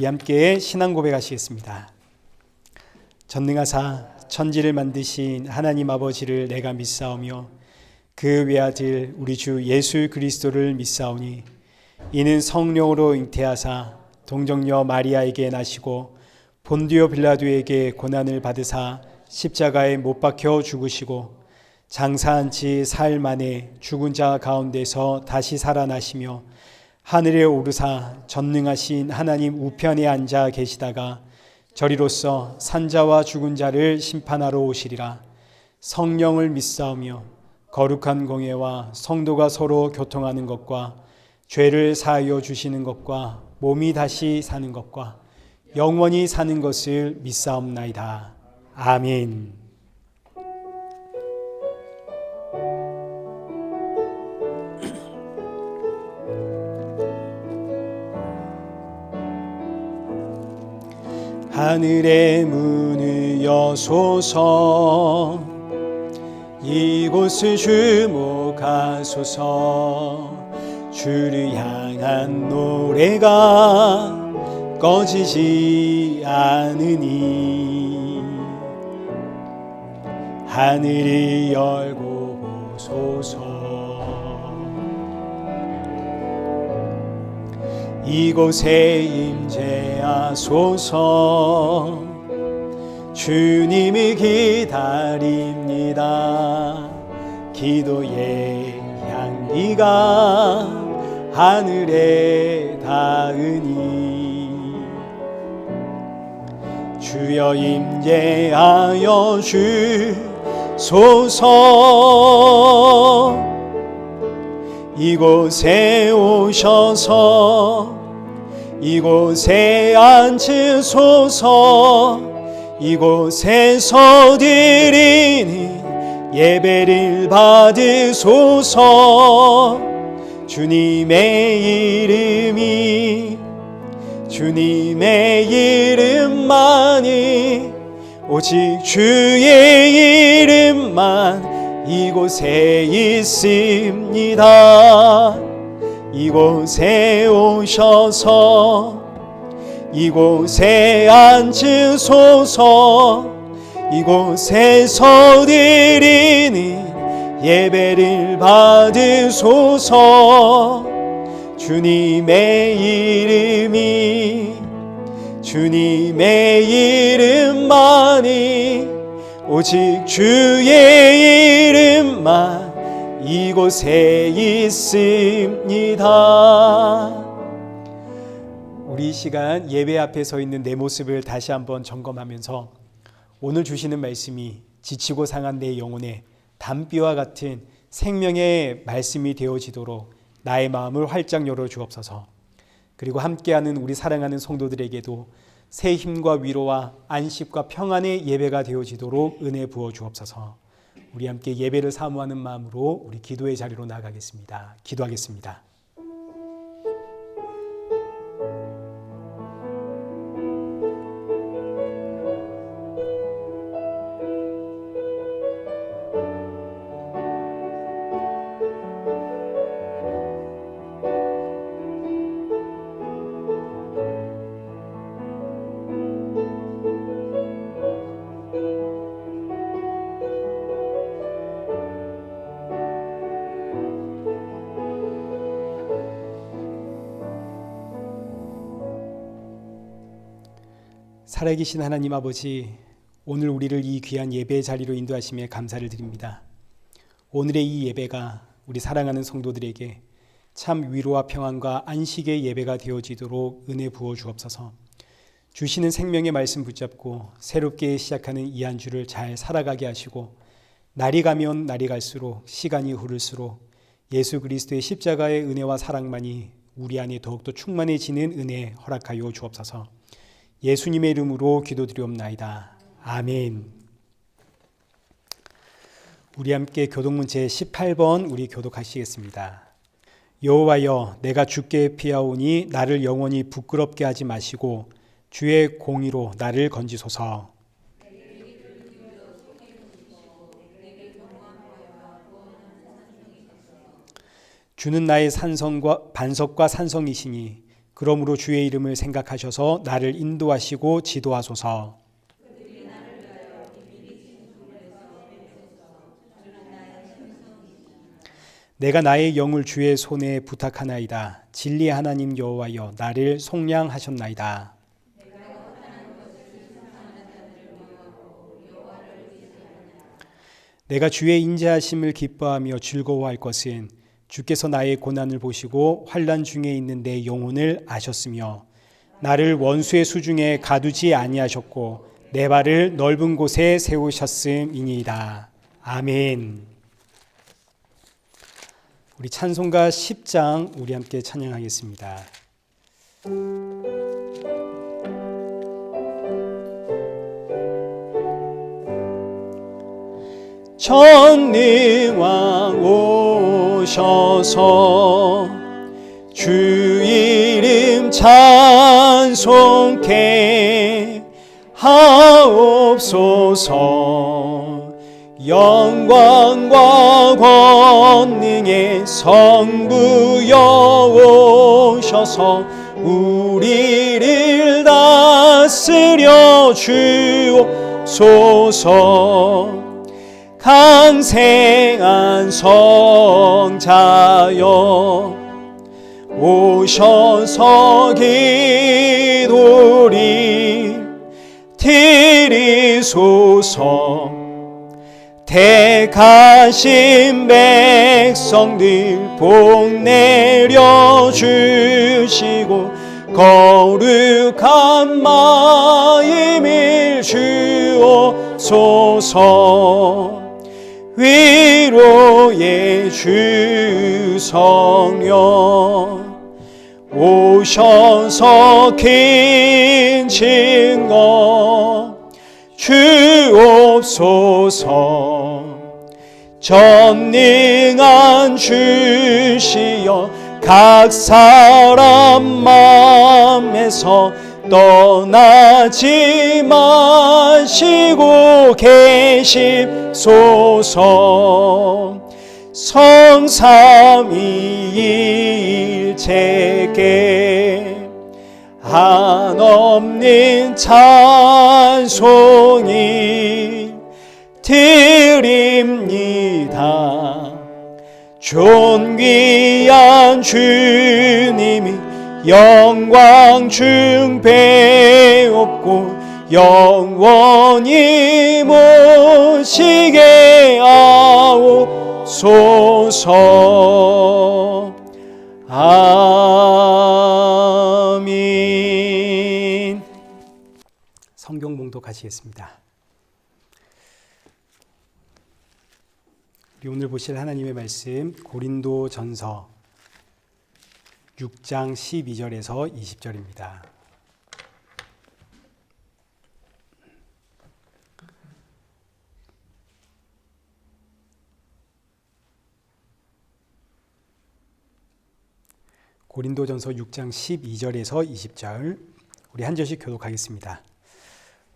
함께 신앙 고백하시겠습니다. 전능하사 천지를 만드신 하나님 아버지를 내가 믿사오며 그 외아들 우리 주 예수 그리스도를 믿사오니 이는 성령으로 잉태하사 동정녀 마리아에게 나시고 본디오 빌라도에게 고난을 받으사 십자가에 못 박혀 죽으시고 장사한 지 사흘 만에 죽은 자 가운데서 다시 살아나시며 하늘에 오르사 전능하신 하나님 우편에 앉아 계시다가 저리로서 산자와 죽은 자를 심판하러 오시리라. 성령을 믿사오며 거룩한 공예와 성도가 서로 교통하는 것과 죄를 사하여 주시는 것과 몸이 다시 사는 것과 영원히 사는 것을 믿사옵나이다. 아멘. 하늘의 문을 여소서 이곳을 주목하소서 주를 향한 노래가 꺼지지 않으니 하늘이 열고 보소서 이곳에 임재하소서 주님을 기다립니다. 기도의 향기가 하늘에 닿으니 주여 임재하여 주소서 이곳에 오셔서 이곳에 앉으소서 이곳에서 드리는 예배를 받으소서 주님의 이름만이 오직 주의 이름만 이곳에 있습니다. 이곳에 오셔서 이곳에 앉으소서 이곳에서 드리는 예배를 받으소서 주님의 이름만이 오직 주의 이름만 이곳에 있습니다. 우리 이 시간 예배 앞에 서 있는 내 모습을 다시 한번 점검하면서 오늘 주시는 말씀이 지치고 상한 내 영혼에 담비와 같은 생명의 말씀이 되어지도록 나의 마음을 활짝 열어 주옵소서. 그리고 함께하는 우리 사랑하는 성도들에게도 새 힘과 위로와 안식과 평안의 예배가 되어지도록 은혜 부어 주옵소서. 우리 함께 예배를 사모하는 마음으로 우리 기도의 자리로 나아가겠습니다. 기도하겠습니다. 살아계신 하나님 아버지, 오늘 우리를 이 귀한 예배의 자리로 인도하심에 감사를 드립니다. 오늘의 이 예배가 우리 사랑하는 성도들에게 참 위로와 평안과 안식의 예배가 되어지도록 은혜 부어 주옵소서. 주시는 생명의 말씀 붙잡고 새롭게 시작하는 이 한 주를 잘 살아가게 하시고 날이 가면 날이 갈수록 시간이 흐를수록 예수 그리스도의 십자가의 은혜와 사랑만이 우리 안에 더욱더 충만해지는 은혜 허락하여 주옵소서. 예수님의 이름으로 기도드리옵나이다. 아멘. 우리 함께 교독문 제18번 우리 교독하시겠습니다. 여호와여, 내가 주께 피하오니 나를 영원히 부끄럽게 하지 마시고 주의 공의로 나를 건지소서. 주는 나의 반석과 산성이시니 그러므로 주의 이름을 생각하셔서 나를 인도하시고 지도하소서. 내가 나의 영을 주의 손에 부탁하나이다. 진리 하나님 여호와여 나를 속량하셨나이다. 내가 주의 인자하심을 기뻐하며 즐거워할 것은 주께서 나의 고난을 보시고 환난 중에 있는 내 영혼을 아셨으며 나를 원수의 수중에 가두지 아니하셨고 내 발을 넓은 곳에 세우셨음이니이다. 아멘. 우리 찬송가 10장 우리 함께 찬양하겠습니다. 전능왕 오셔서 주 이름 찬송케 하옵소서. 영광과 권능의 성부여 오셔서 우리를 다스려 주옵소서. 강생한 성자여 오셔서 기도리 드리소서. 택하신 백성들 복 내려주시고 거룩한 마음을 주옵소서. 위로의 주 성령 오셔서 긴 증거 주옵소서. 전능한 주시여 각 사람 맘에서 떠나지 마시고 계십소서. 성삼위일체께 한없는 찬송이 드립니다. 존귀한 주님이 영광 중배없고 영원히 모시게 하옵소서. 아멘. 성경 봉독하시겠습니다. 우리 오늘 보실 하나님의 말씀 고린도전서 6장 12절에서 20절입니다. 고린도전서 6장 12절에서 20절 우리 한 절씩 교독하겠습니다.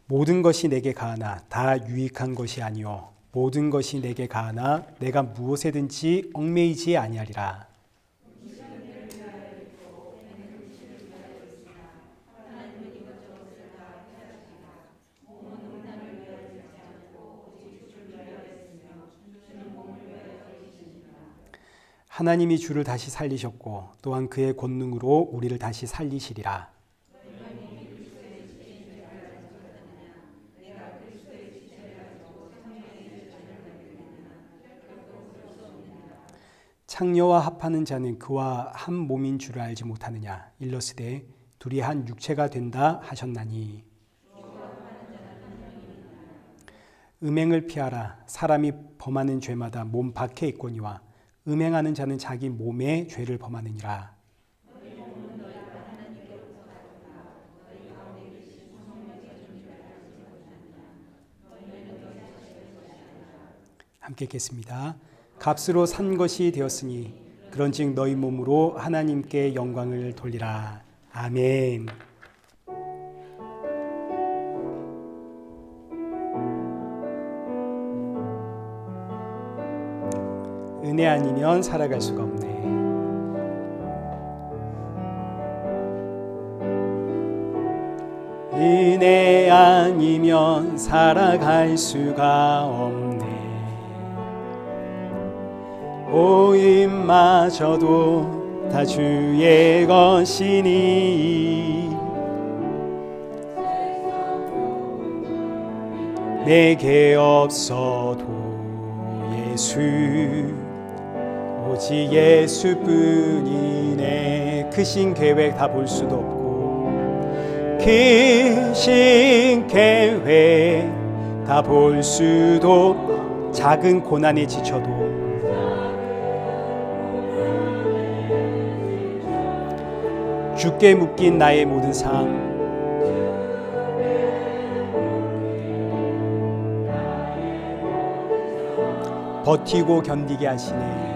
모든 것이 내게 가하나 다 유익한 것이 아니요 모든 것이 내게 가하나 내가 무엇에든지 얽매이지 아니하리라. 하나님이 주를 다시 살리셨고 또한 그의 권능으로 우리를 다시 살리시리라. 창녀와 합하는 자는 그와 한 몸인 줄을 알지 못하느냐. 일러스되 둘이 한 육체가 된다 하셨나니. 음행을 피하라. 사람이 범하는 죄마다 몸 밖에 있거니와 음행하는 자는 자기 몸에 죄를 범하느니라. 함께 읽겠습니다. 값으로 산 것이 되었으니 그런즉 너희 몸으로 하나님께 영광을 돌리라. 아멘. 은혜 아니면 살아갈 수가 없네. 은혜 아니면 살아갈 수가 없네. 오임마저도 다 주의 것이니 내게 없어도 예수 오직 예수뿐이네. 크신 계획 다 볼 수도 없고 크신 계획 다 볼 수도 작은 고난에 지쳐도 주께 묶인 나의 모든 삶 버티고 견디게 하시네.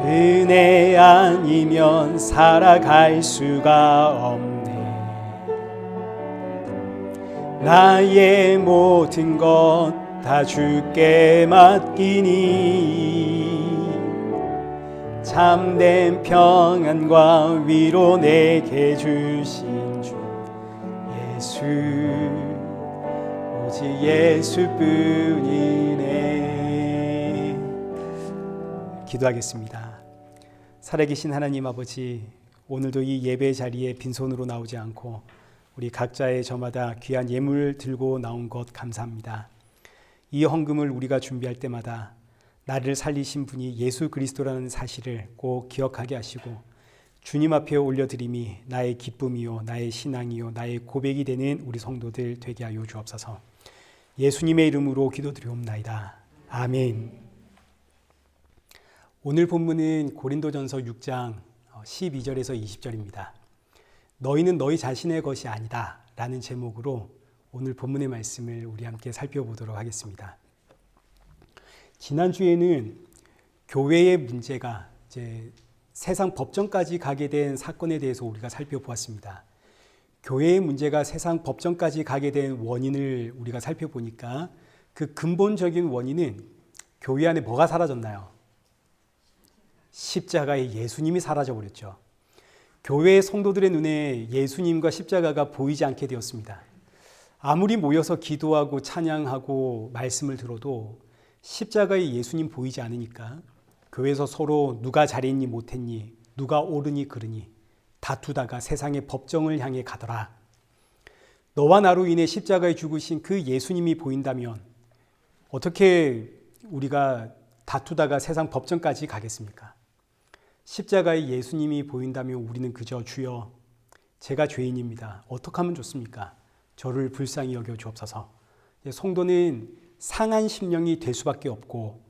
은혜 아니면 살아갈 수가 없네. 나의 모든 것 다 주께 맡기니 참된 평안과 위로 내게 주신 주 예수 오직 예수뿐이네. 기도하겠습니다. 살아계신 하나님 아버지, 오늘도 이 예배 자리에 빈손으로 나오지 않고 우리 각자의 저마다 귀한 예물 들고 나온 것 감사합니다. 이 헌금을 우리가 준비할 때마다 나를 살리신 분이 예수 그리스도라는 사실을 꼭 기억하게 하시고 주님 앞에 올려드림이 나의 기쁨이요 나의 신앙이요 나의 고백이 되는 우리 성도들 되게 하여 주옵소서. 예수님의 이름으로 기도드리옵나이다. 아멘. 오늘 본문은 고린도전서 6장 12절에서 20절입니다. 너희는 너희 자신의 것이 아니다 라는 제목으로 오늘 본문의 말씀을 우리 함께 살펴보도록 하겠습니다. 지난주에는 교회의 문제가 이제 세상 법정까지 가게 된 사건에 대해서 우리가 살펴보았습니다. 교회의 문제가 세상 법정까지 가게 된 원인을 우리가 살펴보니까 그 근본적인 원인은 교회 안에 뭐가 사라졌나요? 십자가의 예수님이 사라져버렸죠. 교회의 성도들의 눈에 예수님과 십자가가 보이지 않게 되었습니다. 아무리 모여서 기도하고 찬양하고 말씀을 들어도 십자가의 예수님 보이지 않으니까 교회에서 서로 누가 잘했니 못했니 누가 옳으니 그르니 다투다가 세상의 법정을 향해 가더라. 너와 나로 인해 십자가에 죽으신 그 예수님이 보인다면 어떻게 우리가 다투다가 세상 법정까지 가겠습니까? 십자가의 예수님이 보인다면 우리는 그저 주여 제가 죄인입니다. 어떻게 하면 좋습니까? 저를 불쌍히 여겨 주옵소서. 성도는 상한 심령이 될 수밖에 없고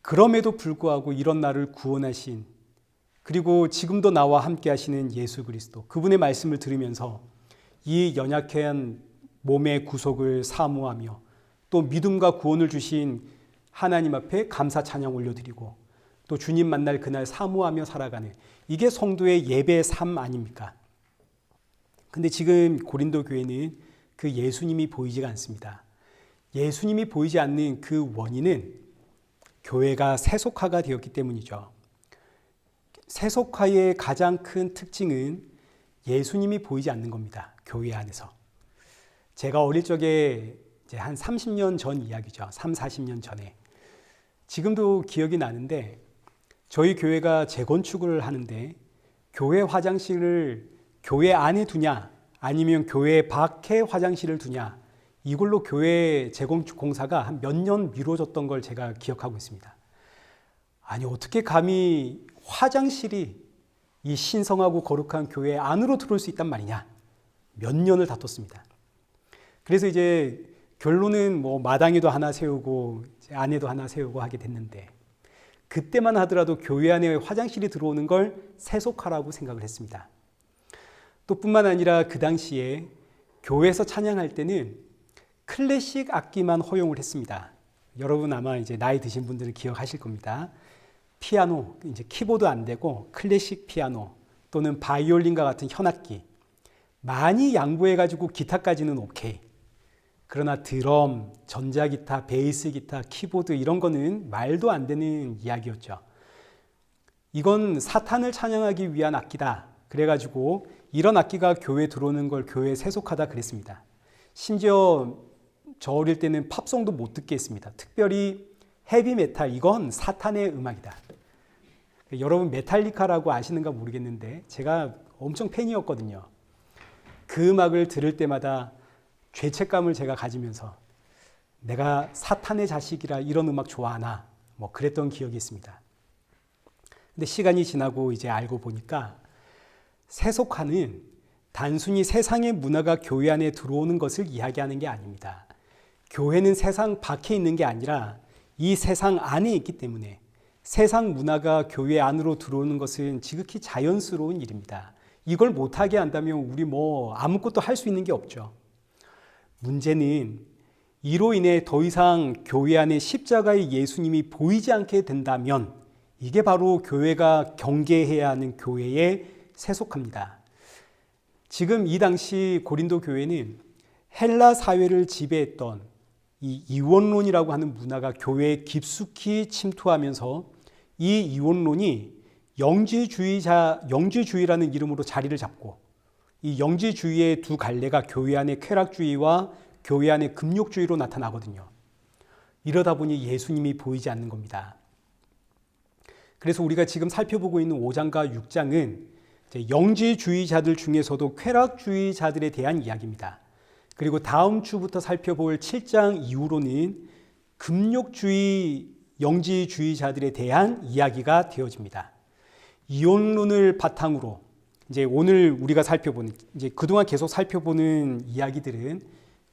그럼에도 불구하고 이런 나를 구원하신 그리고 지금도 나와 함께 하시는 예수 그리스도 그분의 말씀을 들으면서 이 연약한 몸의 구속을 사모하며 또 믿음과 구원을 주신 하나님 앞에 감사 찬양 올려드리고 또 주님 만날 그날 사모하며 살아가는 이게 성도의 예배의 삶 아닙니까? 근데 지금 고린도 교회는 그 예수님이 보이지가 않습니다. 예수님이 보이지 않는 그 원인은 교회가 세속화가 되었기 때문이죠. 세속화의 가장 큰 특징은 예수님이 보이지 않는 겁니다. 교회 안에서. 제가 어릴 적에 이제 한 30년 전 이야기죠. 3, 40년 전에. 지금도 기억이 나는데 저희 교회가 재건축을 하는데 교회 화장실을 교회 안에 두냐 아니면 교회 밖에 화장실을 두냐 이걸로 교회 재건축 공사가 한 몇 년 미뤄졌던 걸 제가 기억하고 있습니다. 아니 어떻게 감히 화장실이 이 신성하고 거룩한 교회 안으로 들어올 수 있단 말이냐 몇 년을 다퉜습니다. 그래서 이제 결론은 뭐 마당에도 하나 세우고 안에도 하나 세우고 하게 됐는데 그때만 하더라도 교회 안에 화장실이 들어오는 걸 세속화라고 생각을 했습니다. 또 뿐만 아니라 그 당시에 교회에서 찬양할 때는 클래식 악기만 허용을 했습니다. 여러분 아마 이제 나이 드신 분들은 기억하실 겁니다. 피아노, 이제 키보드 안 되고 클래식 피아노 또는 바이올린과 같은 현악기 많이 양보해가지고 기타까지는 오케이. 그러나 드럼, 전자기타, 베이스 기타, 키보드 이런 거는 말도 안 되는 이야기였죠. 이건 사탄을 찬양하기 위한 악기다. 그래가지고 이런 악기가 교회에 들어오는 걸 교회에 세속하다 그랬습니다. 심지어 저 어릴 때는 팝송도 못 듣게 했습니다. 특별히 헤비메탈, 이건 사탄의 음악이다. 여러분 메탈리카라고 아시는가 모르겠는데 제가 엄청 팬이었거든요. 그 음악을 들을 때마다 죄책감을 제가 가지면서 내가 사탄의 자식이라 이런 음악 좋아하나 뭐 그랬던 기억이 있습니다. 근데 시간이 지나고 이제 알고 보니까 세속화는 단순히 세상의 문화가 교회 안에 들어오는 것을 이야기하는 게 아닙니다. 교회는 세상 밖에 있는 게 아니라 이 세상 안에 있기 때문에 세상 문화가 교회 안으로 들어오는 것은 지극히 자연스러운 일입니다. 이걸 못하게 한다면 우리 아무것도 할 수 있는 게 없죠. 문제는 이로 인해 더 이상 교회 안에 십자가의 예수님이 보이지 않게 된다면 이게 바로 교회가 경계해야 하는 교회에 세속합니다. 지금 이 당시 고린도 교회는 헬라 사회를 지배했던 이 이원론이라고 하는 문화가 교회에 깊숙이 침투하면서 이 이원론이 영지주의라는 이름으로 자리를 잡고 이 영지주의의 두 갈래가 교회 안의 쾌락주의와 교회 안의 금욕주의로 나타나거든요. 이러다 보니 예수님이 보이지 않는 겁니다. 그래서 우리가 지금 살펴보고 있는 5장과 6장은 영지주의자들 중에서도 쾌락주의자들에 대한 이야기입니다. 그리고 다음 주부터 살펴볼 7장 이후로는 금욕주의 영지주의자들에 대한 이야기가 되어집니다. 이원론을 바탕으로 이제 오늘 우리가 살펴보는 그동안 계속 살펴보는 이야기들은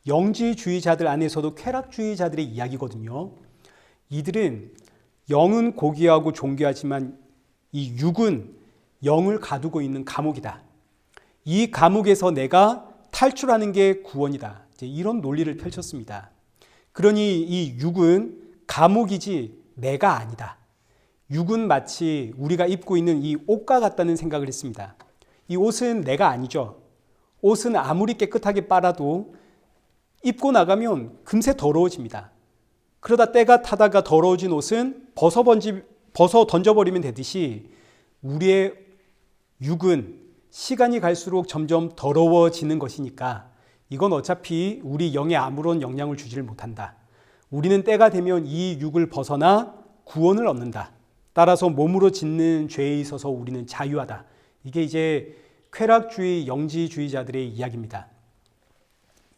영지주의자들 안에서도 쾌락주의자들의 이야기거든요. 이들은 영은 고귀하고 존귀하지만 이 육은 영을 가두고 있는 감옥이다. 이 감옥에서 내가 탈출하는 게 구원이다. 이런 논리를 펼쳤습니다. 그러니 이 육은 감옥이지 내가 아니다. 육은 마치 우리가 입고 있는 이 옷과 같다는 생각을 했습니다. 이 옷은 내가 아니죠. 옷은 아무리 깨끗하게 빨아도 입고 나가면 금세 더러워집니다. 그러다 때가 타다가 더러워진 옷은 벗어 던져버리면 되듯이 우리의 육은 시간이 갈수록 점점 더러워지는 것이니까 이건 어차피 우리 영에 아무런 영향을 주지를 못한다. 우리는 때가 되면 이 육을 벗어나 구원을 얻는다. 따라서 몸으로 짓는 죄에 있어서 우리는 자유하다. 이게 이제 쾌락주의 영지주의자들의 이야기입니다.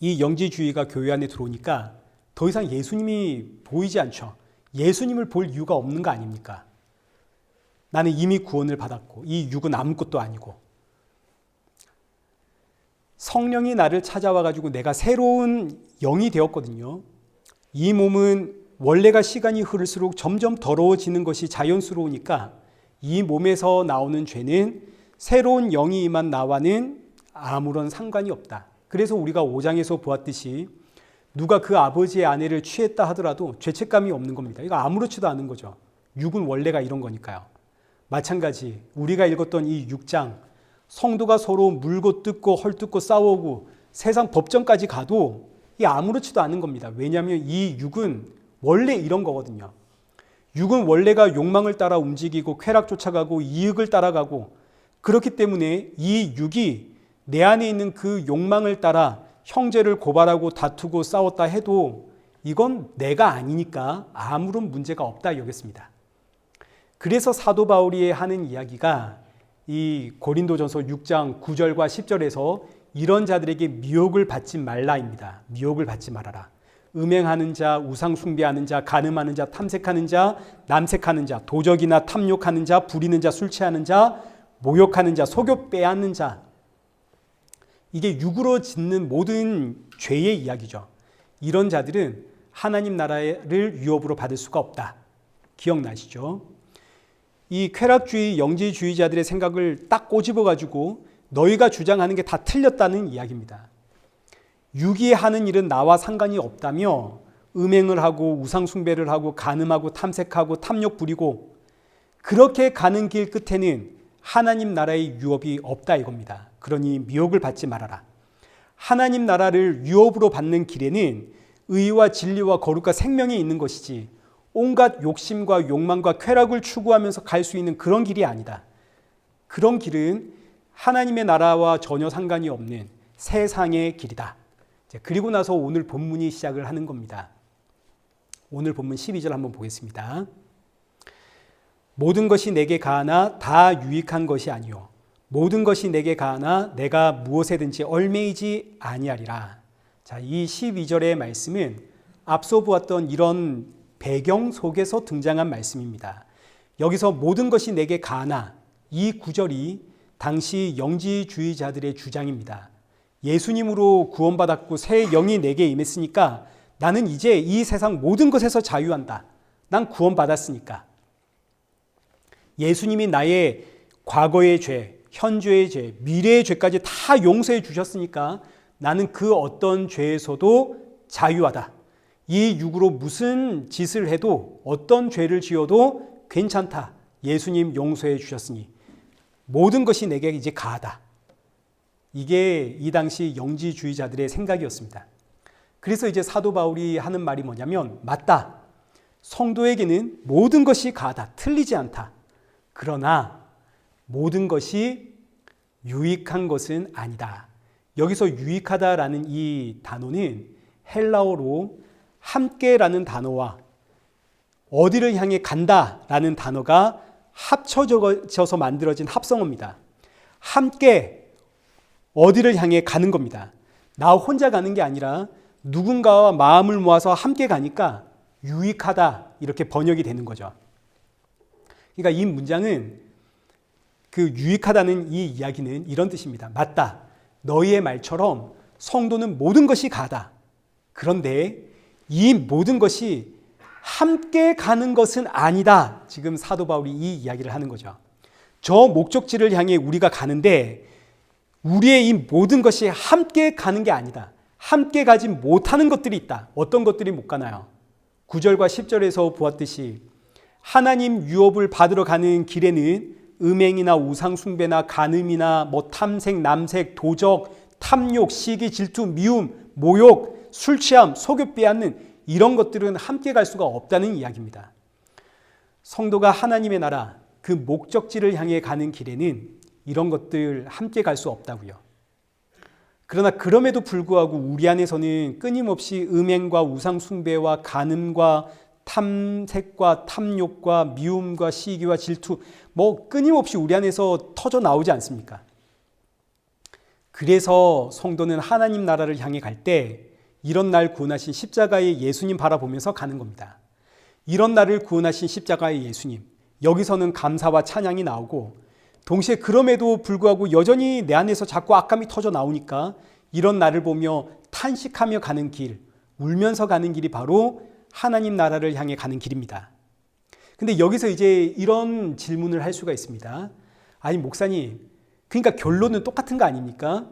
이 영지주의가 교회 안에 들어오니까 더 이상 예수님이 보이지 않죠. 예수님을 볼 이유가 없는 거 아닙니까? 나는 이미 구원을 받았고 이 육은 아무것도 아니고 성령이 나를 찾아와 가지고 내가 새로운 영이 되었거든요. 이 몸은 원래가 시간이 흐를수록 점점 더러워지는 것이 자연스러우니까 이 몸에서 나오는 죄는 새로운 영이 임한 나와는 아무런 상관이 없다. 그래서 우리가 5장에서 보았듯이 누가 그 아버지의 아내를 취했다 하더라도 죄책감이 없는 겁니다. 이거 아무렇지도 않은 거죠. 육은 원래가 이런 거니까요. 마찬가지 우리가 읽었던 이 6장 성도가 서로 물고 뜯고 헐뜯고 싸우고 세상 법정까지 가도 이 아무렇지도 않은 겁니다. 왜냐하면 이 육은 원래 이런 거거든요. 육은 원래가 욕망을 따라 움직이고 쾌락 쫓아가고 이익을 따라가고 그렇기 때문에 이 육이 내 안에 있는 그 욕망을 따라 형제를 고발하고 다투고 싸웠다 해도 이건 내가 아니니까 아무런 문제가 없다 여겼습니다. 그래서 사도 바울이 하는 이야기가 이 고린도전서 6장 9절과 10절에서 이런 자들에게 미혹을 받지 말라입니다. 미혹을 받지 말아라. 음행하는 자, 우상 숭배하는 자, 간음하는 자, 탐색하는 자, 남색하는 자, 도적이나 탐욕하는 자, 부리는 자, 술 취하는 자, 모욕하는 자, 속여 빼앗는 자. 이게 육으로 짓는 모든 죄의 이야기죠. 이런 자들은 하나님 나라를 유업으로 받을 수가 없다. 기억나시죠? 이 쾌락주의, 영지주의자들의 생각을 딱 꼬집어가지고 너희가 주장하는 게 다 틀렸다는 이야기입니다. 육이 하는 일은 나와 상관이 없다며 음행을 하고 우상 숭배를 하고 간음하고 탐색하고 탐욕 부리고 그렇게 가는 길 끝에는 하나님 나라의 유업이 없다 이겁니다. 그러니 미혹을 받지 말아라. 하나님 나라를 유업으로 받는 길에는 의와 진리와 거룩과 생명이 있는 것이지 온갖 욕심과 욕망과 쾌락을 추구하면서 갈 수 있는 그런 길이 아니다. 그런 길은 하나님의 나라와 전혀 상관이 없는 세상의 길이다. 그리고 나서 오늘 본문이 시작을 하는 겁니다. 오늘 본문 12절 한번 보겠습니다. 모든 것이 내게 가하나 다 유익한 것이 아니요 모든 것이 내게 가하나 내가 무엇에든지 얽매이지 아니하리라. 자, 이 12절의 말씀은 앞서 보았던 이런 배경 속에서 등장한 말씀입니다. 여기서 모든 것이 내게 가하나, 이 구절이 당시 영지주의자들의 주장입니다. 예수님으로 구원받았고 새 영이 내게 임했으니까 나는 이제 이 세상 모든 것에서 자유한다. 난 구원받았으니까. 예수님이 나의 과거의 죄, 현재의 죄, 미래의 죄까지 다 용서해 주셨으니까 나는 그 어떤 죄에서도 자유하다. 이 육으로 무슨 짓을 해도 어떤 죄를 지어도 괜찮다. 예수님 용서해 주셨으니 모든 것이 내게 이제 가하다. 이게 이 당시 영지주의자들의 생각이었습니다. 그래서 이제 사도 바울이 하는 말이 뭐냐면, 맞다. 성도에게는 모든 것이 가하다. 틀리지 않다. 그러나 모든 것이 유익한 것은 아니다. 여기서 유익하다라는 이 단어는 헬라어로 함께라는 단어와 어디를 향해 간다라는 단어가 합쳐져서 만들어진 합성어입니다. 함께 어디를 향해 가는 겁니다. 나 혼자 가는 게 아니라 누군가와 마음을 모아서 함께 가니까 유익하다 이렇게 번역이 되는 거죠. 그러니까 이 문장은 그 유익하다는 이 이야기는 이런 뜻입니다. 맞다. 너희의 말처럼 성도는 모든 것이 가다. 그런데 이 모든 것이 함께 가는 것은 아니다. 지금 사도 바울이 이 이야기를 하는 거죠. 저 목적지를 향해 우리가 가는데 우리의 이 모든 것이 함께 가는 게 아니다. 함께 가지 못하는 것들이 있다. 어떤 것들이 못 가나요? 9절과 10절에서 보았듯이 하나님 유업을 받으러 가는 길에는 음행이나 우상숭배나 간음이나 탐색, 남색, 도적, 탐욕, 시기, 질투, 미움, 모욕, 술 취함, 속여 빼앗는 이런 것들은 함께 갈 수가 없다는 이야기입니다. 성도가 하나님의 나라, 그 목적지를 향해 가는 길에는 이런 것들 함께 갈 수 없다고요. 그러나 그럼에도 불구하고 우리 안에서는 끊임없이 음행과 우상숭배와 간음과 탐색과 탐욕과 미움과 시기와 질투 끊임없이 우리 안에서 터져 나오지 않습니까? 그래서 성도는 하나님 나라를 향해 갈 때 이런 날 구원하신 십자가의 예수님 바라보면서 가는 겁니다. 이런 날을 구원하신 십자가의 예수님, 여기서는 감사와 찬양이 나오고 동시에 그럼에도 불구하고 여전히 내 안에서 자꾸 악감이 터져 나오니까 이런 날을 보며 탄식하며 가는 길, 울면서 가는 길이 바로 하나님 나라를 향해 가는 길입니다. 근데 여기서 이제 이런 질문을 할 수가 있습니다. 아니 목사님, 그러니까 결론은 똑같은 거 아닙니까?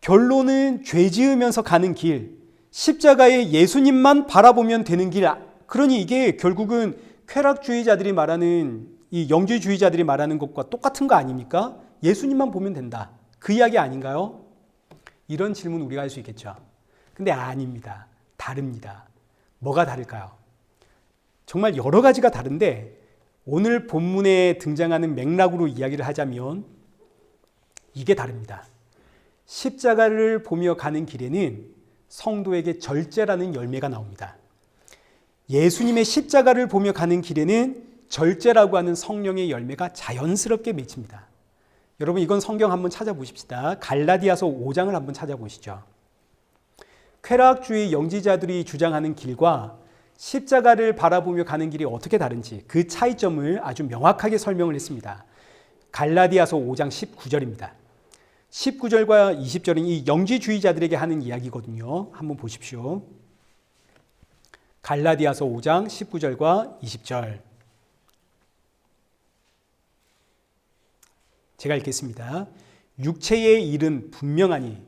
결론은 죄 지으면서 가는 길, 십자가의 예수님만 바라보면 되는 길. 그러니 이게 결국은 쾌락주의자들이 말하는 이 영지주의자들이 말하는 것과 똑같은 거 아닙니까? 예수님만 보면 된다. 그 이야기 아닌가요? 이런 질문 우리가 할 수 있겠죠. 근데 아닙니다. 다릅니다. 뭐가 다를까요? 정말 여러 가지가 다른데 오늘 본문에 등장하는 맥락으로 이야기를 하자면 이게 다릅니다. 십자가를 보며 가는 길에는 성도에게 절제라는 열매가 나옵니다. 예수님의 십자가를 보며 가는 길에는 절제라고 하는 성령의 열매가 자연스럽게 맺힙니다. 여러분 이건 성경 한번 찾아보십시다. 갈라디아서 5장을 한번 찾아보시죠. 쾌락주의 영지자들이 주장하는 길과 십자가를 바라보며 가는 길이 어떻게 다른지 그 차이점을 아주 명확하게 설명을 했습니다. 갈라디아서 5장 19절입니다. 19절과 20절은 이 영지주의자들에게 하는 이야기거든요. 한번 보십시오. 갈라디아서 5장 19절과 20절. 제가 읽겠습니다. 육체의 일은 분명하니,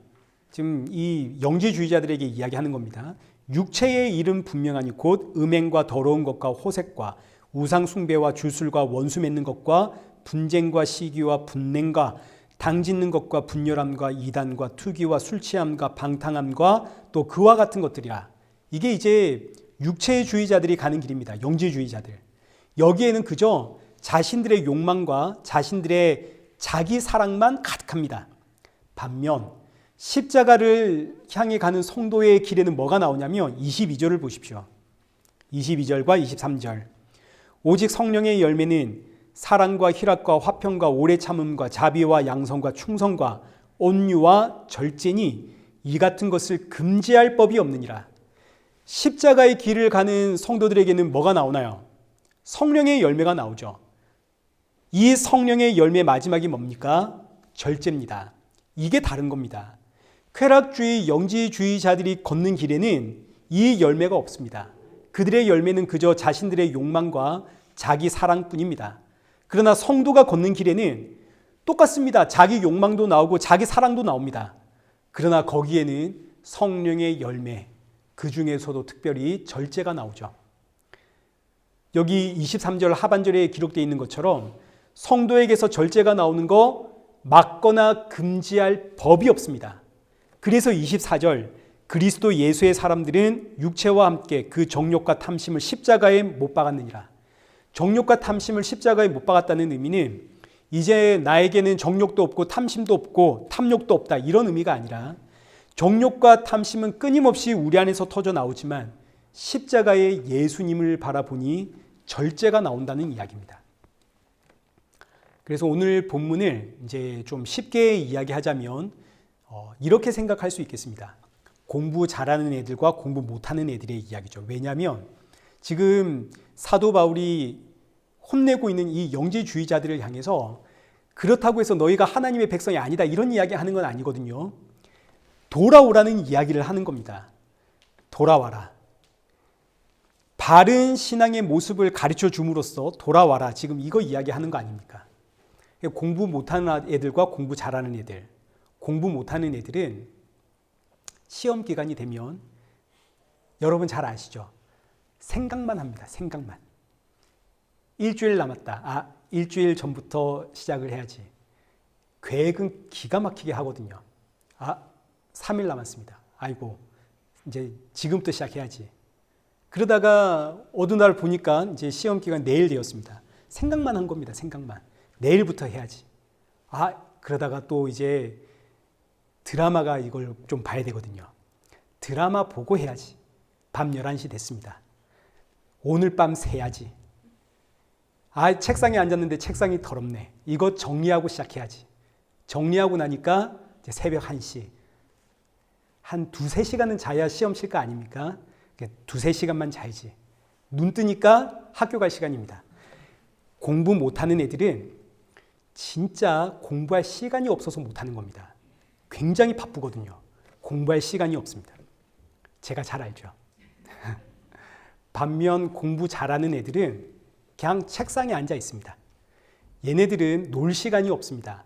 지금 이 영지주의자들에게 이야기하는 겁니다. 육체의 일은 분명하니 곧 음행과 더러운 것과 호색과 우상 숭배와 주술과 원수 맺는 것과 분쟁과 시기와 분냉과 당짓는 것과 분열함과 이단과 투기와 술 취함과 방탕함과 또 그와 같은 것들이라. 이게 이제 육체주의자들이 가는 길입니다. 영지주의자들. 여기에는 그저 자신들의 욕망과 자신들의 자기 사랑만 가득합니다. 반면 십자가를 향해 가는 성도의 길에는 뭐가 나오냐면 22절을 보십시오. 22절과 23절. 오직 성령의 열매는 사랑과 희락과 화평과 오래 참음과 자비와 양성과 충성과 온유와 절제니 이 같은 것을 금지할 법이 없느니라. 십자가의 길을 가는 성도들에게는 뭐가 나오나요? 성령의 열매가 나오죠. 이 성령의 열매 마지막이 뭡니까? 절제입니다. 이게 다른 겁니다. 쾌락주의, 영지주의자들이 걷는 길에는 이 열매가 없습니다. 그들의 열매는 그저 자신들의 욕망과 자기 사랑뿐입니다. 그러나 성도가 걷는 길에는 똑같습니다. 자기 욕망도 나오고 자기 사랑도 나옵니다. 그러나 거기에는 성령의 열매, 그 중에서도 특별히 절제가 나오죠. 여기 23절 하반절에 기록되어 있는 것처럼 성도에게서 절제가 나오는 거 막거나 금지할 법이 없습니다. 그래서 24절, 그리스도 예수의 사람들은 육체와 함께 그 정욕과 탐심을 십자가에 못 박았느니라. 정욕과 탐심을 십자가에 못 박았다는 의미는 이제 나에게는 정욕도 없고 탐심도 없고 탐욕도 없다, 이런 의미가 아니라 정욕과 탐심은 끊임없이 우리 안에서 터져 나오지만 십자가의 예수님을 바라보니 절제가 나온다는 이야기입니다. 그래서 오늘 본문을 이제 좀 쉽게 이야기하자면 이렇게 생각할 수 있겠습니다. 공부 잘하는 애들과 공부 못하는 애들의 이야기죠. 왜냐하면 지금 사도 바울이 혼내고 있는 이 영지주의자들을 향해서 그렇다고 해서 너희가 하나님의 백성이 아니다, 이런 이야기 하는 건 아니거든요. 돌아오라는 이야기를 하는 겁니다. 돌아와라. 바른 신앙의 모습을 가르쳐 줌으로써 돌아와라. 지금 이거 이야기하는 거 아닙니까? 공부 못하는 애들과 공부 잘하는 애들. 공부 못하는 애들은 시험 기간이 되면 여러분 잘 아시죠? 생각만 합니다. 생각만. 일주일 남았다. 일주일 전부터 시작을 해야지. 계획은 기가 막히게 하거든요. 3일 남았습니다. 아이고, 이제 지금부터 시작해야지. 그러다가 어느 날 보니까 이제 시험 기간 내일 되었습니다. 생각만 한 겁니다. 생각만. 내일부터 해야지. 그러다가 또 이제 드라마가 이걸 좀 봐야 되거든요. 드라마 보고 해야지. 밤 11시 됐습니다. 오늘 밤 새야지. 책상에 앉았는데 책상이 더럽네. 이거 정리하고 시작해야지. 정리하고 나니까 이제 새벽 1시. 한 2-3시간은 자야 시험 칠 거 아닙니까? 2-3시간만 자야지. 눈 뜨니까 학교 갈 시간입니다. 공부 못하는 애들은 진짜 공부할 시간이 없어서 못하는 겁니다. 굉장히 바쁘거든요. 공부할 시간이 없습니다. 제가 잘 알죠. 반면 공부 잘하는 애들은 그냥 책상에 앉아 있습니다. 얘네들은 놀 시간이 없습니다.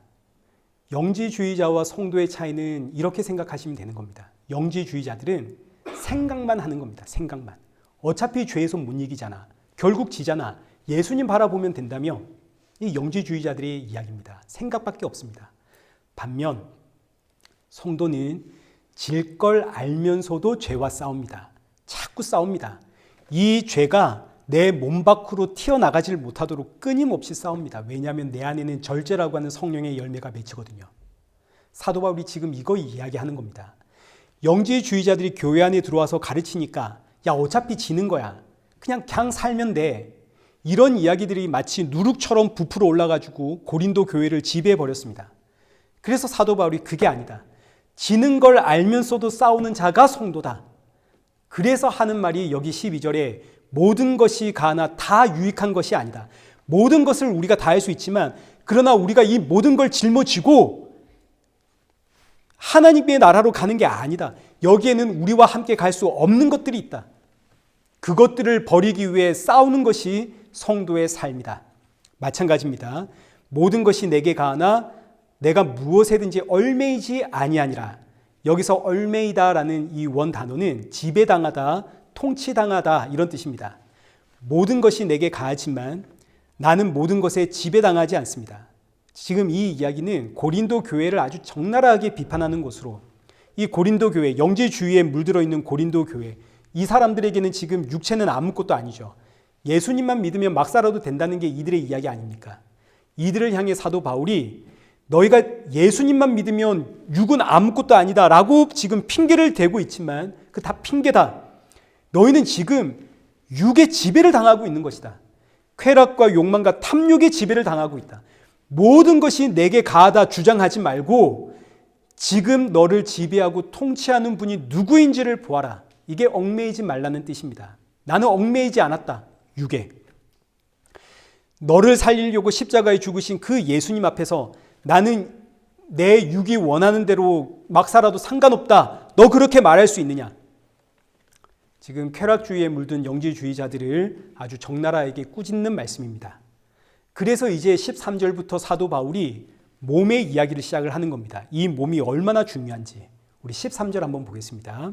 영지주의자와 성도의 차이는 이렇게 생각하시면 되는 겁니다. 영지주의자들은 생각만 하는 겁니다. 생각만. 어차피 죄에서 못 이기잖아. 결국 지잖아. 예수님 바라보면 된다며. 이 영지주의자들의 이야기입니다. 생각밖에 없습니다. 반면 성도는 질 걸 알면서도 죄와 싸웁니다. 자꾸 싸웁니다. 이 죄가 내 몸 밖으로 튀어나가질 못하도록 끊임없이 싸웁니다. 왜냐하면 내 안에는 절제라고 하는 성령의 열매가 맺히거든요. 사도 바울이 지금 이거 이야기하는 겁니다. 영지주의자들이 교회 안에 들어와서 가르치니까 어차피 지는 거야. 그냥 살면 돼. 이런 이야기들이 마치 누룩처럼 부풀어 올라가지고 고린도 교회를 지배해버렸습니다. 그래서 사도 바울이 그게 아니다. 지는 걸 알면서도 싸우는 자가 성도다. 그래서 하는 말이 여기 12절에 모든 것이 가나 다 유익한 것이 아니다. 모든 것을 우리가 다 할 수 있지만 그러나 우리가 이 모든 걸 짊어지고 하나님의 나라로 가는 게 아니다. 여기에는 우리와 함께 갈 수 없는 것들이 있다. 그것들을 버리기 위해 싸우는 것이 성도의 삶이다. 마찬가지입니다. 모든 것이 내게 가나 내가 무엇에든지 얽매이지 아니하니라. 여기서 얽매이다라는 이 원 단어는 지배당하다, 통치당하다 이런 뜻입니다. 모든 것이 내게 가하지만 나는 모든 것에 지배당하지 않습니다. 지금 이 이야기는 고린도 교회를 아주 적나라하게 비판하는 것으로 이 고린도 교회, 영지주의에 물들어 있는 고린도 교회, 이 사람들에게는 지금 육체는 아무것도 아니죠. 예수님만 믿으면 막 살아도 된다는 게 이들의 이야기 아닙니까? 이들을 향해 사도 바울이 너희가 예수님만 믿으면 육은 아무것도 아니다 라고 지금 핑계를 대고 있지만 그 다 핑계다. 너희는 지금 육의 지배를 당하고 있는 것이다. 쾌락과 욕망과 탐욕의 지배를 당하고 있다. 모든 것이 내게 가하다 주장하지 말고 지금 너를 지배하고 통치하는 분이 누구인지를 보아라. 이게 얽매이지 말라는 뜻입니다. 나는 얽매이지 않았다. 육에. 너를 살리려고 십자가에 죽으신 그 예수님 앞에서 나는 내 육이 원하는 대로 막 살아도 상관없다. 너 그렇게 말할 수 있느냐? 지금 쾌락주의에 물든 영지주의자들을 아주 적나라하게 꾸짖는 말씀입니다. 그래서 이제 13절부터 사도 바울이 몸의 이야기를 시작을 하는 겁니다. 이 몸이 얼마나 중요한지 우리 13절 한번 보겠습니다.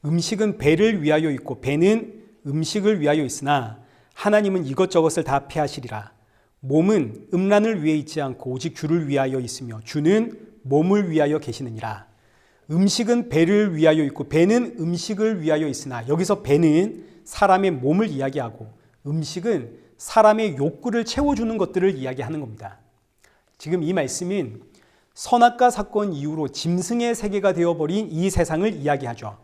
음식은 배를 위하여 있고 배는 음식을 위하여 있으나 하나님은 이것저것을 다 피하시리라. 몸은 음란을 위해 있지 않고 오직 주를 위하여 있으며 주는 몸을 위하여 계시느니라. 음식은 배를 위하여 있고 배는 음식을 위하여 있으나 여기서 배는 사람의 몸을 이야기하고 음식은 사람의 욕구를 채워주는 것들을 이야기하는 겁니다. 지금 이 말씀은 선악과 사건 이후로 짐승의 세계가 되어버린 이 세상을 이야기하죠.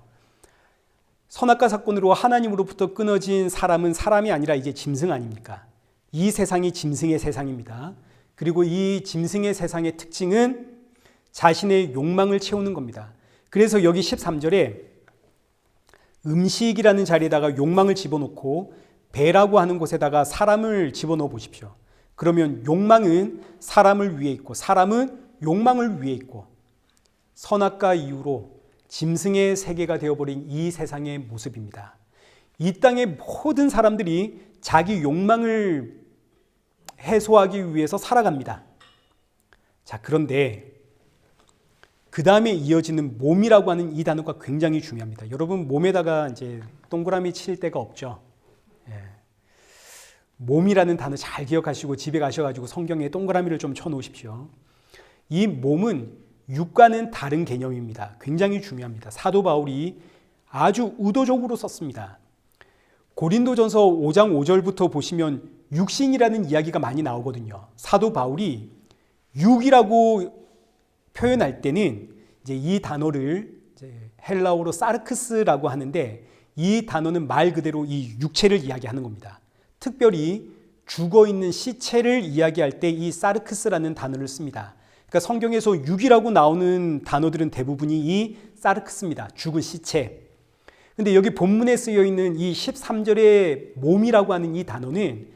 선악과 사건으로 하나님으로부터 끊어진 사람은 사람이 아니라 이제 짐승 아닙니까? 이 세상이 짐승의 세상입니다. 그리고 이 짐승의 세상의 특징은 자신의 욕망을 채우는 겁니다. 그래서 여기 13절에 음식이라는 자리에다가 욕망을 집어넣고 배라고 하는 곳에다가 사람을 집어넣어 보십시오. 그러면 욕망은 사람을 위해 있고 사람은 욕망을 위해 있고 선악과 이후로 짐승의 세계가 되어버린 이 세상의 모습입니다. 이 땅의 모든 사람들이 자기 욕망을 해소하기 위해서 살아갑니다. 자, 그런데 그 다음에 이어지는 몸이라고 하는 이 단어가 굉장히 중요합니다. 여러분 몸에다가 이제 동그라미 칠 데가 없죠. 예. 몸이라는 단어 잘 기억하시고 집에 가셔가지고 성경에 동그라미를 좀 쳐놓으십시오. 이 몸은 육과는 다른 개념입니다. 굉장히 중요합니다. 사도 바울이 아주 의도적으로 썼습니다. 고린도전서 5장 5절부터 보시면 육신이라는 이야기가 많이 나오거든요. 사도 바울이 육이라고 표현할 때는 이제 이 단어를 이제 헬라어로 사르크스라고 하는데 이 단어는 말 그대로 이 육체를 이야기하는 겁니다. 특별히 죽어 있는 시체를 이야기할 때 이 사르크스라는 단어를 씁니다. 그러니까 성경에서 육이라고 나오는 단어들은 대부분이 이 사르크스입니다. 죽은 시체. 근데 여기 본문에 쓰여 있는 이 13절의 몸이라고 하는 이 단어는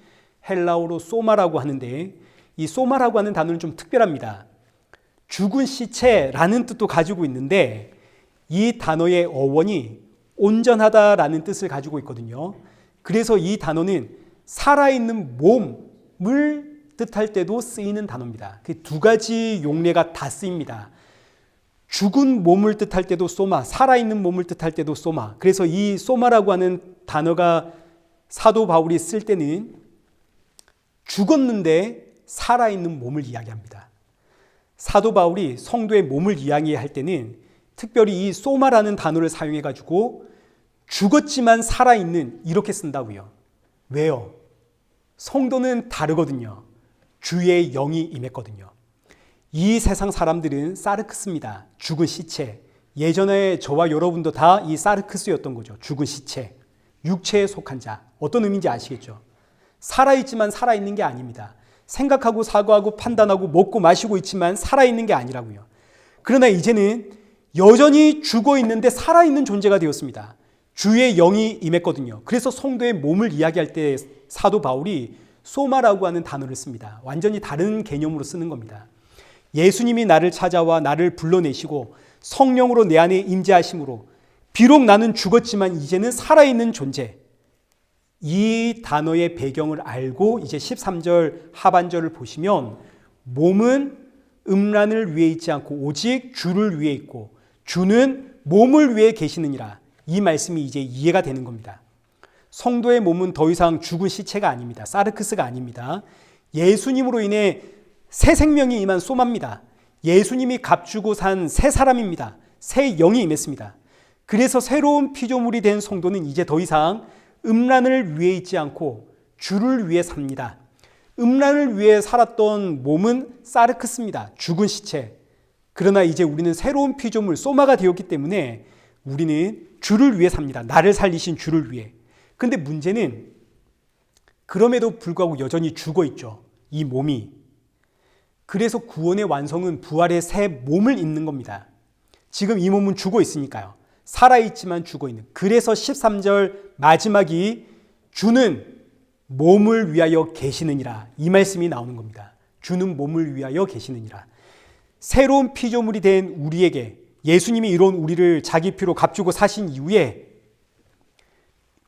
헬라어로 소마라고 하는데 이 소마라고 하는 단어는 좀 특별합니다. 죽은 시체라는 뜻도 가지고 있는데 이 단어의 어원이 온전하다라는 뜻을 가지고 있거든요. 그래서 이 단어는 살아있는 몸을 뜻할 때도 쓰이는 단어입니다. 그 두 가지 용례가 다 쓰입니다. 죽은 몸을 뜻할 때도 소마, 살아있는 몸을 뜻할 때도 소마. 그래서 이 소마라고 하는 단어가 사도 바울이 쓸 때는 죽었는데 살아있는 몸을 이야기합니다. 사도 바울이 성도의 몸을 이야기할 때는 특별히 이 소마라는 단어를 사용해가지고 죽었지만 살아있는 이렇게 쓴다고요. 왜요? 성도는 다르거든요. 주의 영이 임했거든요. 이 세상 사람들은 사르크스입니다. 죽은 시체. 예전에 저와 여러분도 다 이 사르크스였던 거죠. 죽은 시체. 육체에 속한 자. 어떤 의미인지 아시겠죠? 살아있지만 살아있는 게 아닙니다. 생각하고 사고하고 판단하고 먹고 마시고 있지만 살아있는 게 아니라고요. 그러나 이제는 여전히 죽어 있는데 살아있는 존재가 되었습니다. 주의 영이 임했거든요. 그래서 성도의 몸을 이야기할 때 사도 바울이 소마라고 하는 단어를 씁니다. 완전히 다른 개념으로 쓰는 겁니다. 예수님이 나를 찾아와 나를 불러내시고 성령으로 내 안에 임재하심으로 비록 나는 죽었지만 이제는 살아있는 존재. 이 단어의 배경을 알고 이제 13절 하반절을 보시면 몸은 음란을 위해 있지 않고 오직 주를 위해 있고 주는 몸을 위해 계시느니라. 이 말씀이 이제 이해가 되는 겁니다. 성도의 몸은 더 이상 죽은 시체가 아닙니다. 사르크스가 아닙니다. 예수님으로 인해 새 생명이 임한 소마입니다. 예수님이 값주고 산 새 사람입니다. 새 영이 임했습니다. 그래서 새로운 피조물이 된 성도는 이제 더 이상 음란을 위해 있지 않고 주를 위해 삽니다. 음란을 위해 살았던 몸은 사르크스입니다. 죽은 시체. 그러나 이제 우리는 새로운 피조물 소마가 되었기 때문에 우리는 주를 위해 삽니다. 나를 살리신 주를 위해. 그런데 문제는 그럼에도 불구하고 여전히 죽어 있죠. 이 몸이. 그래서 구원의 완성은 부활의 새 몸을 입는 겁니다. 지금 이 몸은 죽어 있으니까요. 살아있지만 죽어 있는. 그래서 13절 마지막이 주는 몸을 위하여 계시느니라. 이 말씀이 나오는 겁니다. 주는 몸을 위하여 계시느니라. 새로운 피조물이 된 우리에게 예수님이 이런 우리를 자기 피로 값주고 사신 이후에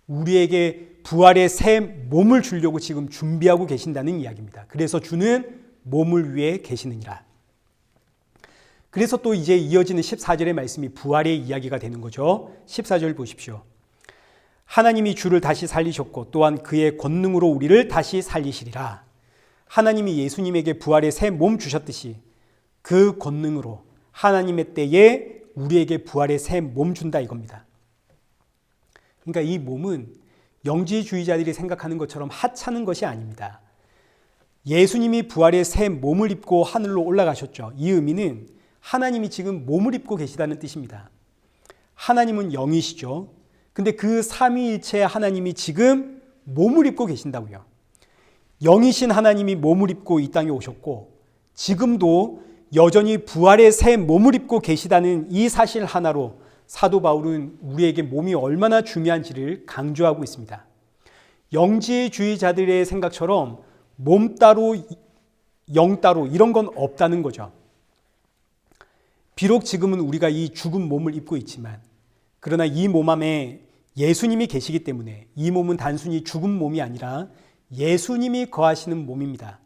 우리에게 부활의 새 몸을 주려고 지금 준비하고 계신다는 이야기입니다. 그래서 주는 몸을 위해 계시느니라. 그래서 또 이제 이어지는 14절의 말씀이 부활의 이야기가 되는 거죠. 14절 보십시오. 하나님이 주를 다시 살리셨고 또한 그의 권능으로 우리를 다시 살리시리라. 하나님이 예수님에게 부활의 새 몸 주셨듯이 그 권능으로 하나님의 때에 우리에게 부활의 새 몸 준다 이겁니다. 그러니까 이 몸은 영지주의자들이 생각하는 것처럼 하찮은 것이 아닙니다. 예수님이 부활의 새 몸을 입고 하늘로 올라가셨죠. 이 의미는 하나님이 지금 몸을 입고 계시다는 뜻입니다. 하나님은 영이시죠. 근데 그 삼위일체 하나님이 지금 몸을 입고 계신다고요. 영이신 하나님이 몸을 입고 이 땅에 오셨고 지금도 여전히 부활의 새 몸을 입고 계시다는 이 사실 하나로 사도 바울은 우리에게 몸이 얼마나 중요한지를 강조하고 있습니다. 영지주의자들의 생각처럼 몸 따로 영 따로 이런 건 없다는 거죠. 비록 지금은 우리가 이 죽은 몸을 입고 있지만 그러나 이 몸 안에 예수님이 계시기 때문에 이 몸은 단순히 죽은 몸이 아니라 예수님이 거하시는 몸입니다.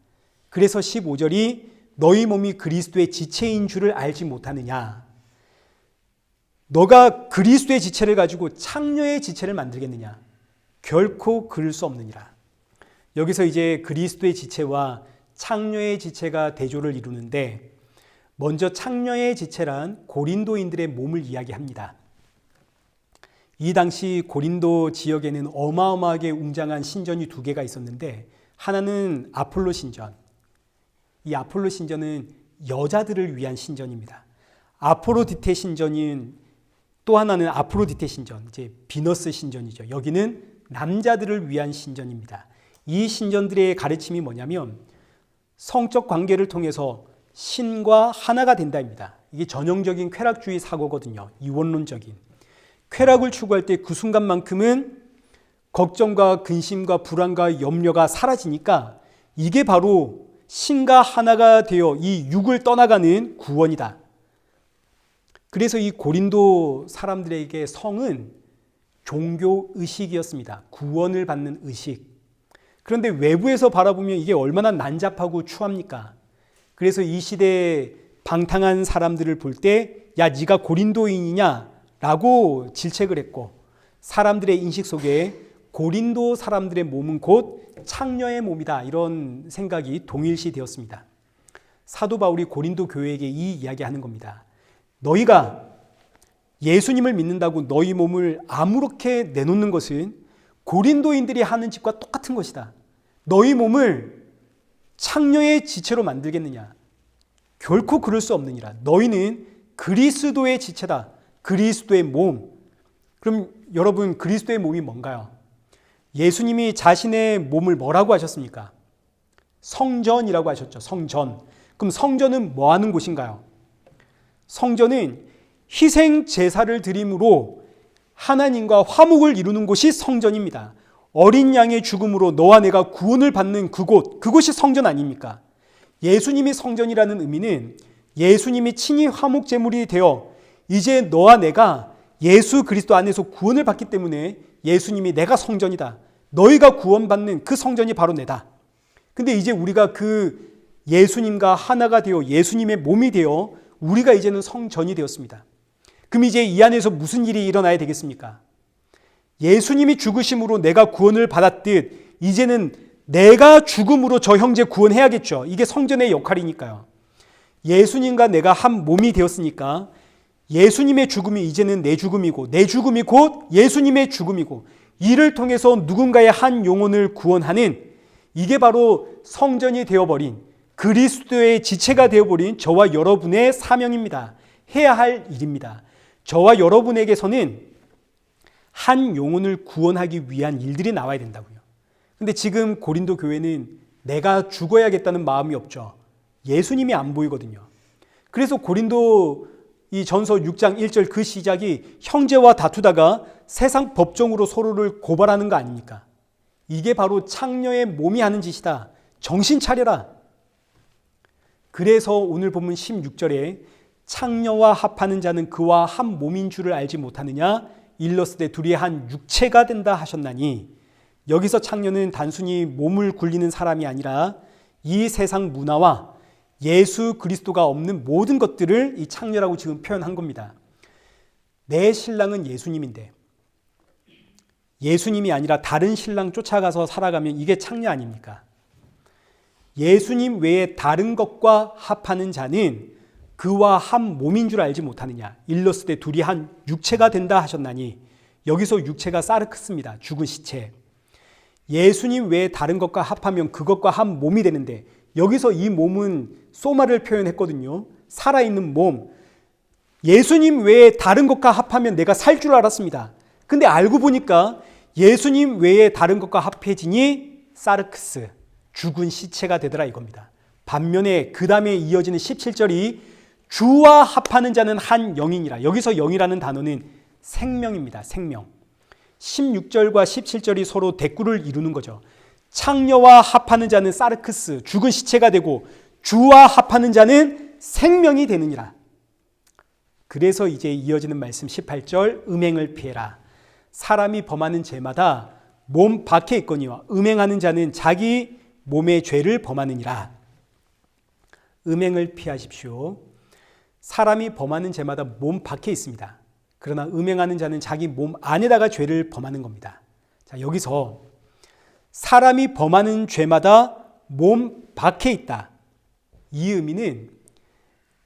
그래서 15절이 너희 몸이 그리스도의 지체인 줄을 알지 못하느냐. 너가 그리스도의 지체를 가지고 창녀의 지체를 만들겠느냐. 결코 그럴 수 없느니라. 여기서 이제 그리스도의 지체와 창녀의 지체가 대조를 이루는데 먼저 창녀의 지체란 고린도인들의 몸을 이야기합니다. 이 당시 고린도 지역에는 어마어마하게 웅장한 신전이 두 개가 있었는데 하나는 아폴로 신전. 이 아폴로 신전은 여자들을 위한 신전입니다. 아프로디테 신전인 또 하나는 아프로디테 신전, 이제 비너스 신전이죠. 여기는 남자들을 위한 신전입니다. 이 신전들의 가르침이 뭐냐면 성적 관계를 통해서 신과 하나가 된다입니다. 이게 전형적인 쾌락주의 사고거든요. 이원론적인. 쾌락을 추구할 때 그 순간만큼은 걱정과 근심과 불안과 염려가 사라지니까 이게 바로 신과 하나가 되어 이 육을 떠나가는 구원이다. 그래서 이 고린도 사람들에게 성은 종교 의식이었습니다. 구원을 받는 의식. 그런데 외부에서 바라보면 이게 얼마나 난잡하고 추합니까? 그래서 이 시대에 방탕한 사람들을 볼 때 야, 네가 고린도인이냐? 라고 질책을 했고 사람들의 인식 속에 고린도 사람들의 몸은 곧 창녀의 몸이다. 이런 생각이 동일시 되었습니다. 사도 바울이 고린도 교회에게 이 이야기하는 겁니다. 너희가 예수님을 믿는다고 너희 몸을 아무렇게 내놓는 것은 고린도인들이 하는 짓과 똑같은 것이다. 너희 몸을 창녀의 지체로 만들겠느냐? 결코 그럴 수 없느니라. 너희는 그리스도의 지체다. 그리스도의 몸. 그럼 여러분 그리스도의 몸이 뭔가요? 예수님이 자신의 몸을 뭐라고 하셨습니까? 성전이라고 하셨죠. 성전. 그럼 성전은 뭐 하는 곳인가요? 성전은 희생 제사를 드림으로 하나님과 화목을 이루는 곳이 성전입니다. 어린 양의 죽음으로 너와 내가 구원을 받는 그곳, 그곳이 성전 아닙니까? 예수님이 성전이라는 의미는 예수님이 친히 화목 제물이 되어 이제 너와 내가 예수 그리스도 안에서 구원을 받기 때문에 예수님이 내가 성전이다. 너희가 구원받는 그 성전이 바로 내다. 근데 이제 우리가 그 예수님과 하나가 되어 예수님의 몸이 되어 우리가 이제는 성전이 되었습니다. 그럼 이제 이 안에서 무슨 일이 일어나야 되겠습니까? 예수님이 죽으심으로 내가 구원을 받았듯 이제는 내가 죽음으로 저 형제 구원해야겠죠. 이게 성전의 역할이니까요. 예수님과 내가 한 몸이 되었으니까 예수님의 죽음이 이제는 내 죽음이고 내 죽음이 곧 예수님의 죽음이고 이를 통해서 누군가의 한 영혼을 구원하는 이게 바로 성전이 되어버린 그리스도의 지체가 되어버린 저와 여러분의 사명입니다. 해야 할 일입니다. 저와 여러분에게서는 한 영혼을 구원하기 위한 일들이 나와야 된다고요. 근데 지금 고린도 교회는 내가 죽어야겠다는 마음이 없죠. 예수님이 안 보이거든요. 그래서 고린도 이 전서 6장 1절 그 시작이 형제와 다투다가 세상 법정으로 서로를 고발하는 거 아닙니까? 이게 바로 창녀의 몸이 하는 짓이다. 정신 차려라. 그래서 오늘 본문 16절에 창녀와 합하는 자는 그와 한 몸인 줄을 알지 못하느냐? 일렀을 때 둘이 한 육체가 된다 하셨나니, 여기서 창녀는 단순히 몸을 굴리는 사람이 아니라 이 세상 문화와 예수 그리스도가 없는 모든 것들을 이 창녀라고 지금 표현한 겁니다. 내 신랑은 예수님인데 예수님이 아니라 다른 신랑 쫓아가서 살아가면 이게 창녀 아닙니까? 예수님 외에 다른 것과 합하는 자는 그와 한 몸인 줄 알지 못하느냐. 일렀을 때 둘이 한 육체가 된다 하셨나니, 여기서 육체가 사르크스입니다. 죽은 시체. 예수님 외에 다른 것과 합하면 그것과 한 몸이 되는데, 여기서 이 몸은 소마를 표현했거든요. 살아있는 몸. 예수님 외에 다른 것과 합하면 내가 살 줄 알았습니다. 근데 알고 보니까 예수님 외에 다른 것과 합해지니 사르크스, 죽은 시체가 되더라 이겁니다. 반면에 그 다음에 이어지는 17절이 주와 합하는 자는 한 영이니라. 여기서 영이라는 단어는 생명입니다. 생명. 16절과 17절이 서로 대꾸를 이루는 거죠. 창녀와 합하는 자는 사르크스, 죽은 시체가 되고 주와 합하는 자는 생명이 되느니라. 그래서 이제 이어지는 말씀 18절, 음행을 피해라. 사람이 범하는 죄마다 몸 밖에 있거니와 음행하는 자는 자기 몸의 죄를 범하느니라. 음행을 피하십시오. 사람이 범하는 죄마다 몸 밖에 있습니다. 그러나 음행하는 자는 자기 몸 안에다가 죄를 범하는 겁니다. 자, 여기서 사람이 범하는 죄마다 몸 밖에 있다. 이 의미는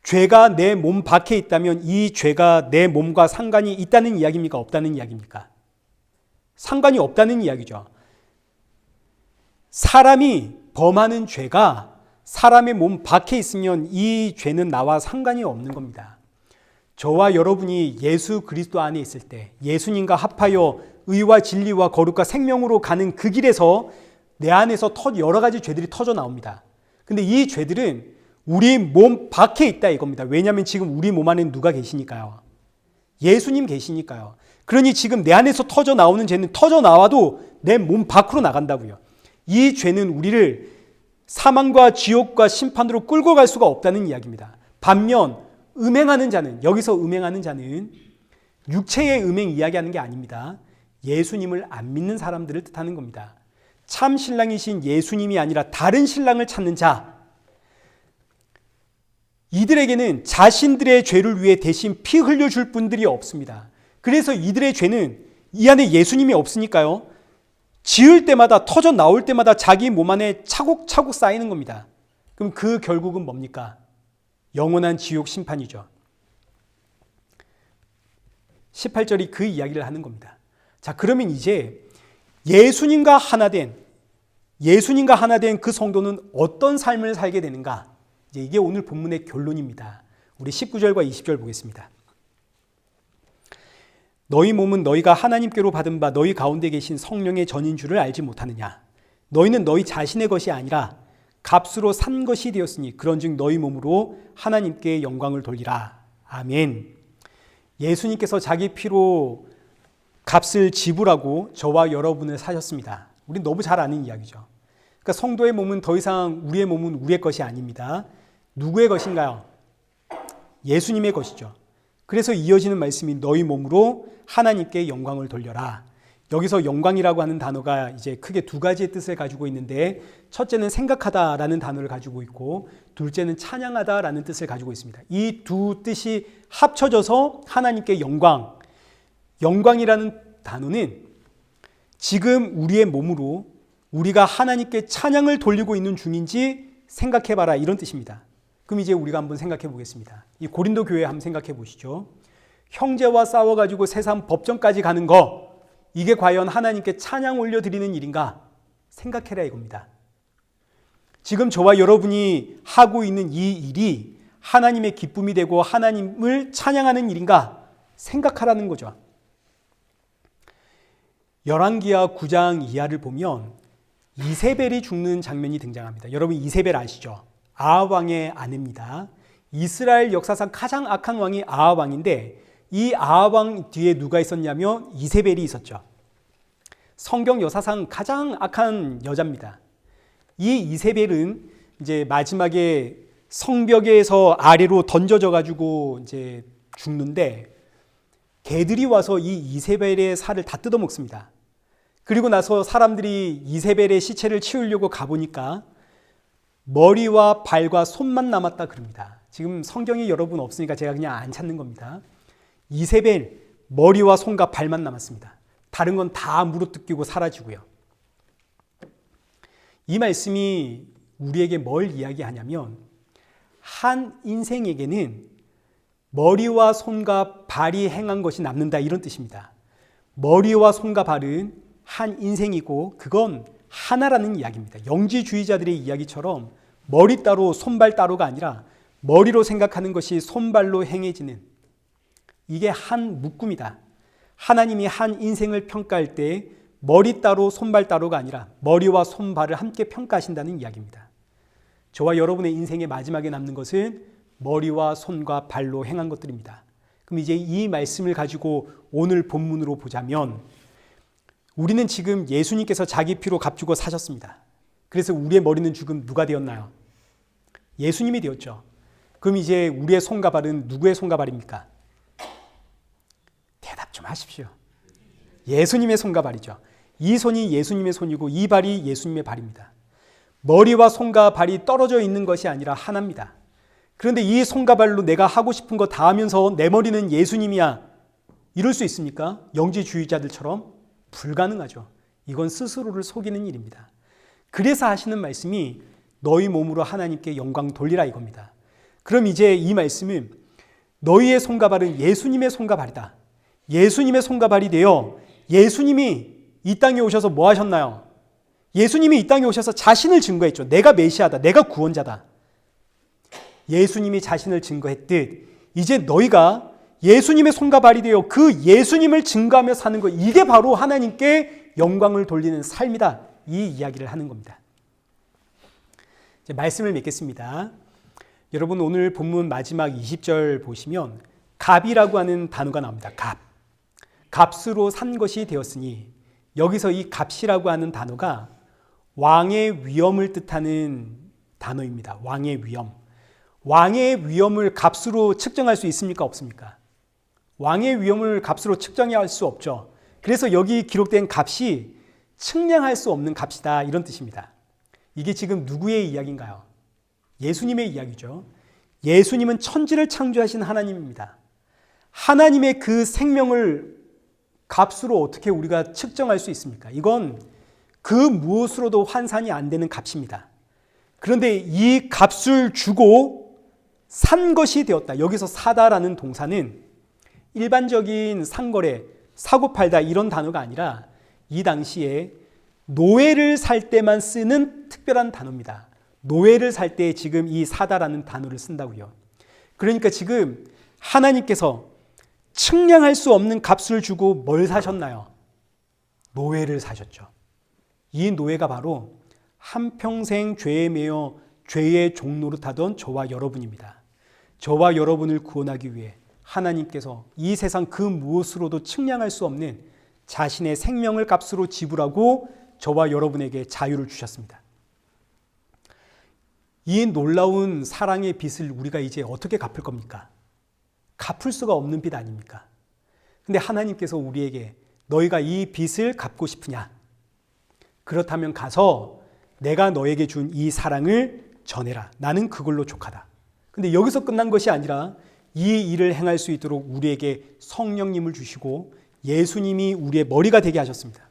죄가 내 몸 밖에 있다면 이 죄가 내 몸과 상관이 있다는 이야기입니까? 없다는 이야기입니까? 상관이 없다는 이야기죠. 사람이 범하는 죄가 사람의 몸 밖에 있으면 이 죄는 나와 상관이 없는 겁니다. 저와 여러분이 예수 그리스도 안에 있을 때 예수님과 합하여 의와 진리와 거룩과 생명으로 가는 그 길에서 내 안에서 여러 가지 죄들이 터져 나옵니다. 근데 이 죄들은 우리 몸 밖에 있다 이겁니다. 왜냐하면 지금 우리 몸 안에 누가 계시니까요. 예수님 계시니까요. 그러니 지금 내 안에서 터져 나오는 죄는 터져 나와도 내 몸 밖으로 나간다고요. 이 죄는 우리를 사망과 지옥과 심판으로 끌고 갈 수가 없다는 이야기입니다. 반면 음행하는 자는, 여기서 음행하는 자는 육체의 음행 이야기하는 게 아닙니다. 예수님을 안 믿는 사람들을 뜻하는 겁니다. 참 신랑이신 예수님이 아니라 다른 신랑을 찾는 자, 이들에게는 자신들의 죄를 위해 대신 피 흘려줄 분들이 없습니다. 그래서 이들의 죄는 이 안에 예수님이 없으니까요, 지을 때마다 터져 나올 때마다 자기 몸 안에 차곡차곡 쌓이는 겁니다. 그럼 그 결국은 뭡니까? 영원한 지옥 심판이죠. 18절이 그 이야기를 하는 겁니다. 자, 그러면 이제 예수님과 하나 된 그 성도는 어떤 삶을 살게 되는가? 이제 이게 오늘 본문의 결론입니다. 우리 19절과 20절 보겠습니다. 너희 몸은 너희가 하나님께로 받은 바 너희 가운데 계신 성령의 전인 줄을 알지 못하느냐? 너희는 너희 자신의 것이 아니라 값으로 산 것이 되었으니 그런즉 너희 몸으로 하나님께 영광을 돌리라. 아멘. 예수님께서 자기 피로 값을 지불하고 저와 여러분을 사셨습니다. 우린 너무 잘 아는 이야기죠. 그러니까 성도의 몸은 더 이상 우리의 몸은 우리의 것이 아닙니다. 누구의 것인가요? 예수님의 것이죠. 그래서 이어지는 말씀이 너희 몸으로 하나님께 영광을 돌려라. 여기서 영광이라고 하는 단어가 이제 크게 두 가지의 뜻을 가지고 있는데, 첫째는 생각하다라는 단어를 가지고 있고 둘째는 찬양하다라는 뜻을 가지고 있습니다. 이 두 뜻이 합쳐져서 하나님께 영광이라는 단어는 지금 우리의 몸으로 우리가 하나님께 찬양을 돌리고 있는 중인지 생각해봐라, 이런 뜻입니다. 그럼 이제 우리가 한번 생각해 보겠습니다. 이 고린도 교회 한번 생각해 보시죠. 형제와 싸워가지고 세상 법정까지 가는 거, 이게 과연 하나님께 찬양 올려드리는 일인가 생각해라 이겁니다. 지금 저와 여러분이 하고 있는 이 일이 하나님의 기쁨이 되고 하나님을 찬양하는 일인가 생각하라는 거죠. 열왕기하 9장 이하를 보면 이세벨이 죽는 장면이 등장합니다. 여러분 이세벨 아시죠? 아합 왕의 아내입니다. 이스라엘 역사상 가장 악한 왕이 아합 왕인데 이 아합 왕 뒤에 누가 있었냐면 이세벨이 있었죠. 성경 여사상 가장 악한 여자입니다. 이 이세벨은 이제 마지막에 성벽에서 아래로 던져져 가지고 이제 죽는데 개들이 와서 이 이세벨의 살을 다 뜯어 먹습니다. 그리고 나서 사람들이 이세벨의 시체를 치우려고 가보니까 머리와 발과 손만 남았다 그럽니다. 지금 성경이 여러분 없으니까 제가 그냥 안 찾는 겁니다. 이세벨 머리와 손과 발만 남았습니다. 다른 건 다 물어뜯기고 사라지고요. 이 말씀이 우리에게 뭘 이야기하냐면 한 인생에게는 머리와 손과 발이 행한 것이 남는다 이런 뜻입니다. 머리와 손과 발은 한 인생이고 그건 하나라는 이야기입니다. 영지주의자들의 이야기처럼 머리 따로 손발 따로가 아니라 머리로 생각하는 것이 손발로 행해지는, 이게 한 묶음이다. 하나님이 한 인생을 평가할 때 머리 따로 손발 따로가 아니라 머리와 손발을 함께 평가하신다는 이야기입니다. 저와 여러분의 인생의 마지막에 남는 것은 머리와 손과 발로 행한 것들입니다. 그럼 이제 이 말씀을 가지고 오늘 본문으로 보자면 우리는 지금 예수님께서 자기 피로 값주고 사셨습니다. 그래서 우리의 머리는 지금 누가 되었나요? 예수님이 되었죠. 그럼 이제 우리의 손과 발은 누구의 손과 발입니까? 대답 좀 하십시오. 예수님의 손과 발이죠. 이 손이 예수님의 손이고 이 발이 예수님의 발입니다. 머리와 손과 발이 떨어져 있는 것이 아니라 하나입니다. 그런데 이 손과 발로 내가 하고 싶은 거 다 하면서 내 머리는 예수님이야, 이럴 수 있습니까? 영지주의자들처럼 불가능하죠. 이건 스스로를 속이는 일입니다. 그래서 하시는 말씀이 너희 몸으로 하나님께 영광 돌리라 이겁니다. 그럼 이제 이 말씀은 너희의 손과 발은 예수님의 손과 발이다. 예수님의 손과 발이 되어 예수님이 이 땅에 오셔서 뭐 하셨나요? 예수님이 이 땅에 오셔서 자신을 증거했죠. 내가 메시아다. 내가 구원자다. 예수님이 자신을 증거했듯 이제 너희가 예수님의 손과 발이 되어 그 예수님을 증거하며 사는 것, 이게 바로 하나님께 영광을 돌리는 삶이다. 이 이야기를 하는 겁니다. 이제 말씀을 맺겠습니다. 여러분 오늘 본문 마지막 20절 보시면 값이라고 하는 단어가 나옵니다. 값. 값으로 산 것이 되었으니, 여기서 이 값이라고 하는 단어가 왕의 위엄을 뜻하는 단어입니다. 왕의 위엄. 왕의 위엄을 값으로 측정할 수 있습니까? 없습니까? 왕의 위엄을 값으로 측정할 수 없죠. 그래서 여기 기록된 값이 측량할 수 없는 값이다 이런 뜻입니다. 이게 지금 누구의 이야기인가요? 예수님의 이야기죠. 예수님은 천지를 창조하신 하나님입니다. 하나님의 그 생명을 값으로 어떻게 우리가 측정할 수 있습니까? 이건 그 무엇으로도 환산이 안 되는 값입니다. 그런데 이 값을 주고 산 것이 되었다. 여기서 사다라는 동사는 일반적인 상거래, 사고 팔다 이런 단어가 아니라 이 당시에 노예를 살 때만 쓰는 특별한 단어입니다. 노예를 살 때 지금 이 사다라는 단어를 쓴다고요. 그러니까 지금 하나님께서 측량할 수 없는 값을 주고 뭘 사셨나요? 노예를 사셨죠. 이 노예가 바로 한평생 죄에 매여 죄의 종노릇하던 저와 여러분입니다. 저와 여러분을 구원하기 위해 하나님께서 이 세상 그 무엇으로도 측량할 수 없는 자신의 생명을 값으로 지불하고 저와 여러분에게 자유를 주셨습니다. 이 놀라운 사랑의 빚을 우리가 이제 어떻게 갚을 겁니까? 갚을 수가 없는 빚 아닙니까? 근데 하나님께서 우리에게 너희가 이 빚을 갚고 싶으냐? 그렇다면 가서 내가 너에게 준 이 사랑을 전해라. 나는 그걸로 족하다. 근데 여기서 끝난 것이 아니라 이 일을 행할 수 있도록 우리에게 성령님을 주시고 예수님이 우리의 머리가 되게 하셨습니다.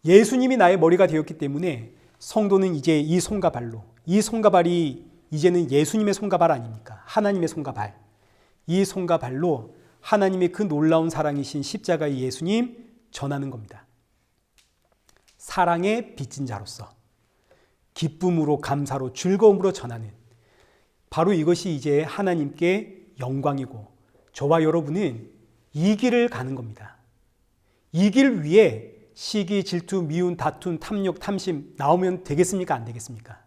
예수님이 나의 머리가 되었기 때문에 성도는 이제 이 손과 발로, 이 손과 발이 이제는 예수님의 손과 발 아닙니까? 하나님의 손과 발. 이 손과 발로 하나님의 그 놀라운 사랑이신 십자가의 예수님 전하는 겁니다. 사랑의 빚진 자로서 기쁨으로 감사로 즐거움으로 전하는, 바로 이것이 이제 하나님께 영광이고 저와 여러분은 이 길을 가는 겁니다. 이 길 위에 시기, 질투, 미운, 다툼, 탐욕, 탐심 나오면 되겠습니까? 안 되겠습니까?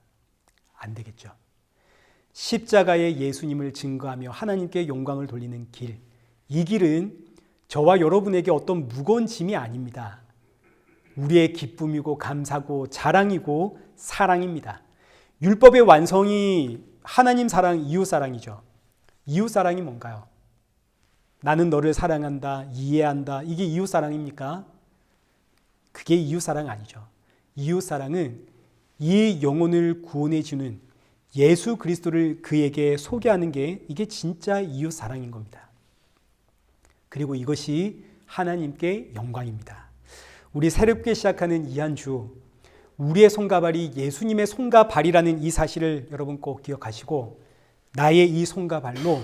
안 되겠죠. 십자가의 예수님을 증거하며 하나님께 영광을 돌리는 길, 이 길은 저와 여러분에게 어떤 무거운 짐이 아닙니다. 우리의 기쁨이고 감사고 자랑이고 사랑입니다. 율법의 완성이 하나님 사랑, 이웃 사랑이죠. 이웃 사랑이 뭔가요? 나는 너를 사랑한다, 이해한다. 이게 이웃 사랑입니까? 그게 이웃 사랑 아니죠. 이웃 사랑은 이 영혼을 구원해 주는 예수 그리스도를 그에게 소개하는 게 이게 진짜 이웃 사랑인 겁니다. 그리고 이것이 하나님께 영광입니다. 우리 새롭게 시작하는 이 한 주, 우리의 손과 발이 예수님의 손과 발이라는 이 사실을 여러분 꼭 기억하시고, 나의 이 손과 발로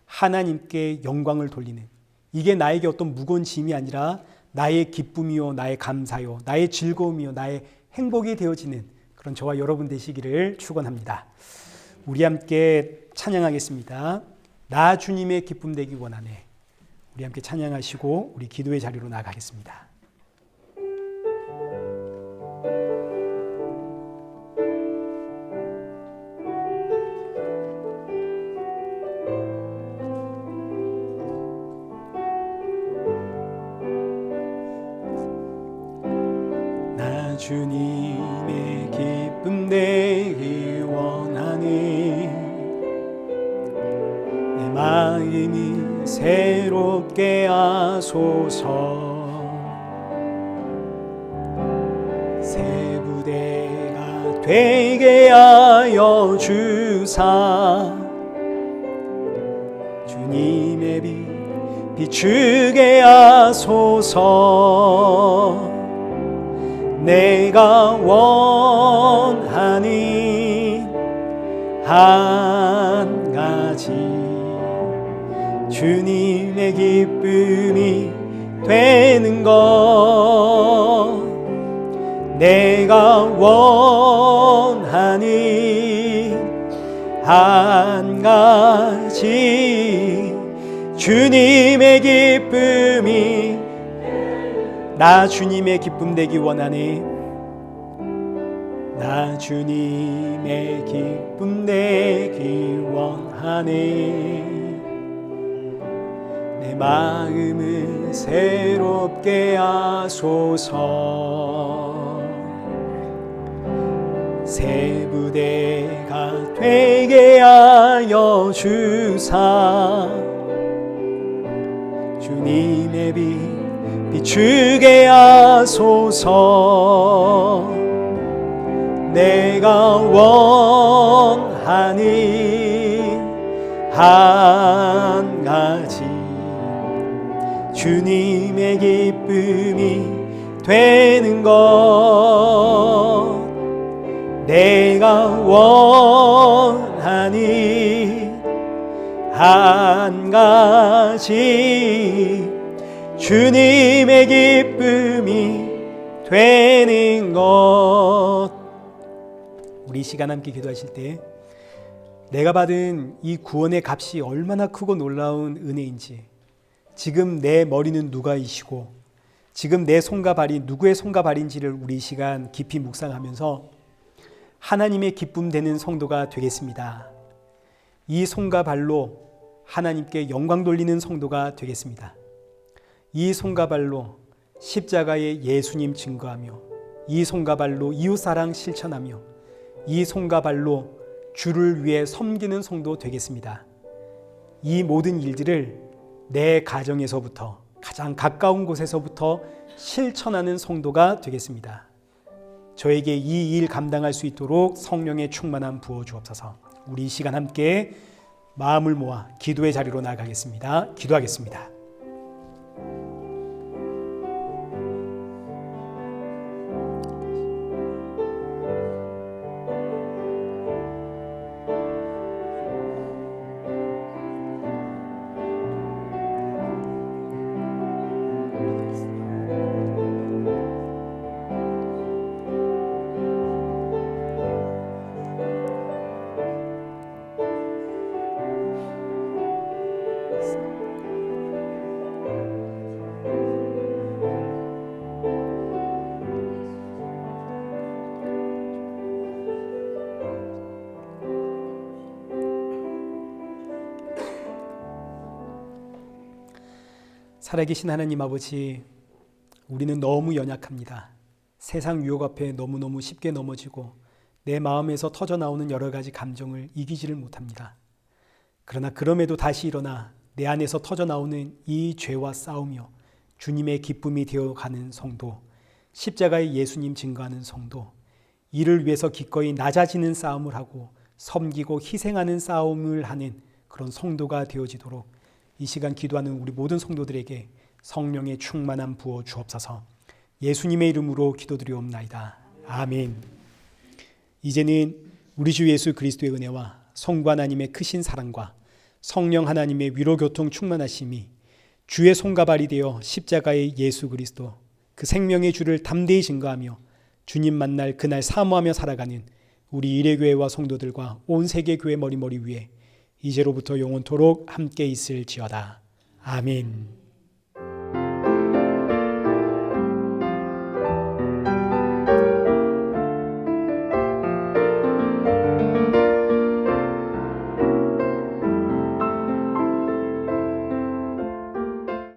하나님께 영광을 돌리는, 이게 나에게 어떤 무거운 짐이 아니라 나의 기쁨이요, 나의 감사요, 나의 즐거움이요, 나의 행복이 되어지는 그런 저와 여러분 되시기를 축원합니다. 우리 함께 찬양하겠습니다. 나 주님의 기쁨 되기 원하네. 우리 함께 찬양하시고 우리 기도의 자리로 나가겠습니다. 주님의 기쁨 되기 원하네. 내 마음이 새롭게 하소서. 새 부대가 되게 하여 주사. 주님의 빛 비추게 하소서. 내가 원하는 한 가지, 주님의 기쁨이 되는 것. 내가 원하는 한 가지, 주님의 기쁨이, 나 주님의 기쁨 되기 원하네. 나 주님의 기쁨 되기 원하네. 내 마음을 새롭게 하소서. 새 부대가 되게 하여 주사. 주님의 빛 비추게 하소서. 내가 원하는 한 가지, 주님의 기쁨이 되는 것. 내가 원하는 한 가지, 주님의 기쁨이 되는 것. 우리 시간 함께 기도하실 때 내가 받은 이 구원의 값이 얼마나 크고 놀라운 은혜인지, 지금 내 머리는 누가이시고 지금 내 손과 발이 누구의 손과 발인지를 우리 시간 깊이 묵상하면서 하나님의 기쁨 되는 성도가 되겠습니다. 이 손과 발로 하나님께 영광 돌리는 성도가 되겠습니다. 이 손과 발로 십자가의 예수님 증거하며, 이 손과 발로 이웃사랑 실천하며, 이 손과 발로 주를 위해 섬기는 성도 되겠습니다. 이 모든 일들을 내 가정에서부터, 가장 가까운 곳에서부터 실천하는 성도가 되겠습니다. 저에게 이 일 감당할 수 있도록 성령의 충만함 부어 주옵소서. 우리 이 시간 함께 마음을 모아 기도의 자리로 나가겠습니다. 기도하겠습니다. 살아계신 하나님 아버지, 우리는 너무 연약합니다. 세상 유혹 앞에 너무너무 쉽게 넘어지고 내 마음에서 터져나오는 여러 가지 감정을 이기지를 못합니다. 그러나 그럼에도 다시 일어나 내 안에서 터져나오는 이 죄와 싸우며 주님의 기쁨이 되어가는 성도, 십자가의 예수님 증거하는 성도, 이를 위해서 기꺼이 낮아지는 싸움을 하고 섬기고 희생하는 싸움을 하는 그런 성도가 되어지도록 이 시간 기도하는 우리 모든 성도들에게 성령의 충만함 부어 주옵소서. 예수님의 이름으로 기도드리옵나이다. 아멘. 이제는 우리 주 예수 그리스도의 은혜와 성부 하나님의 크신 사랑과 성령 하나님의 위로 교통 충만하심이 주의 손과 발이 되어 십자가의 예수 그리스도 그 생명의 주를 담대히 증거하며 주님 만날 그날 사모하며 살아가는 우리 일회교회와 성도들과 온 세계교회 머리머리 위에 이제로부터 영원토록 함께 있을지어다. 아멘.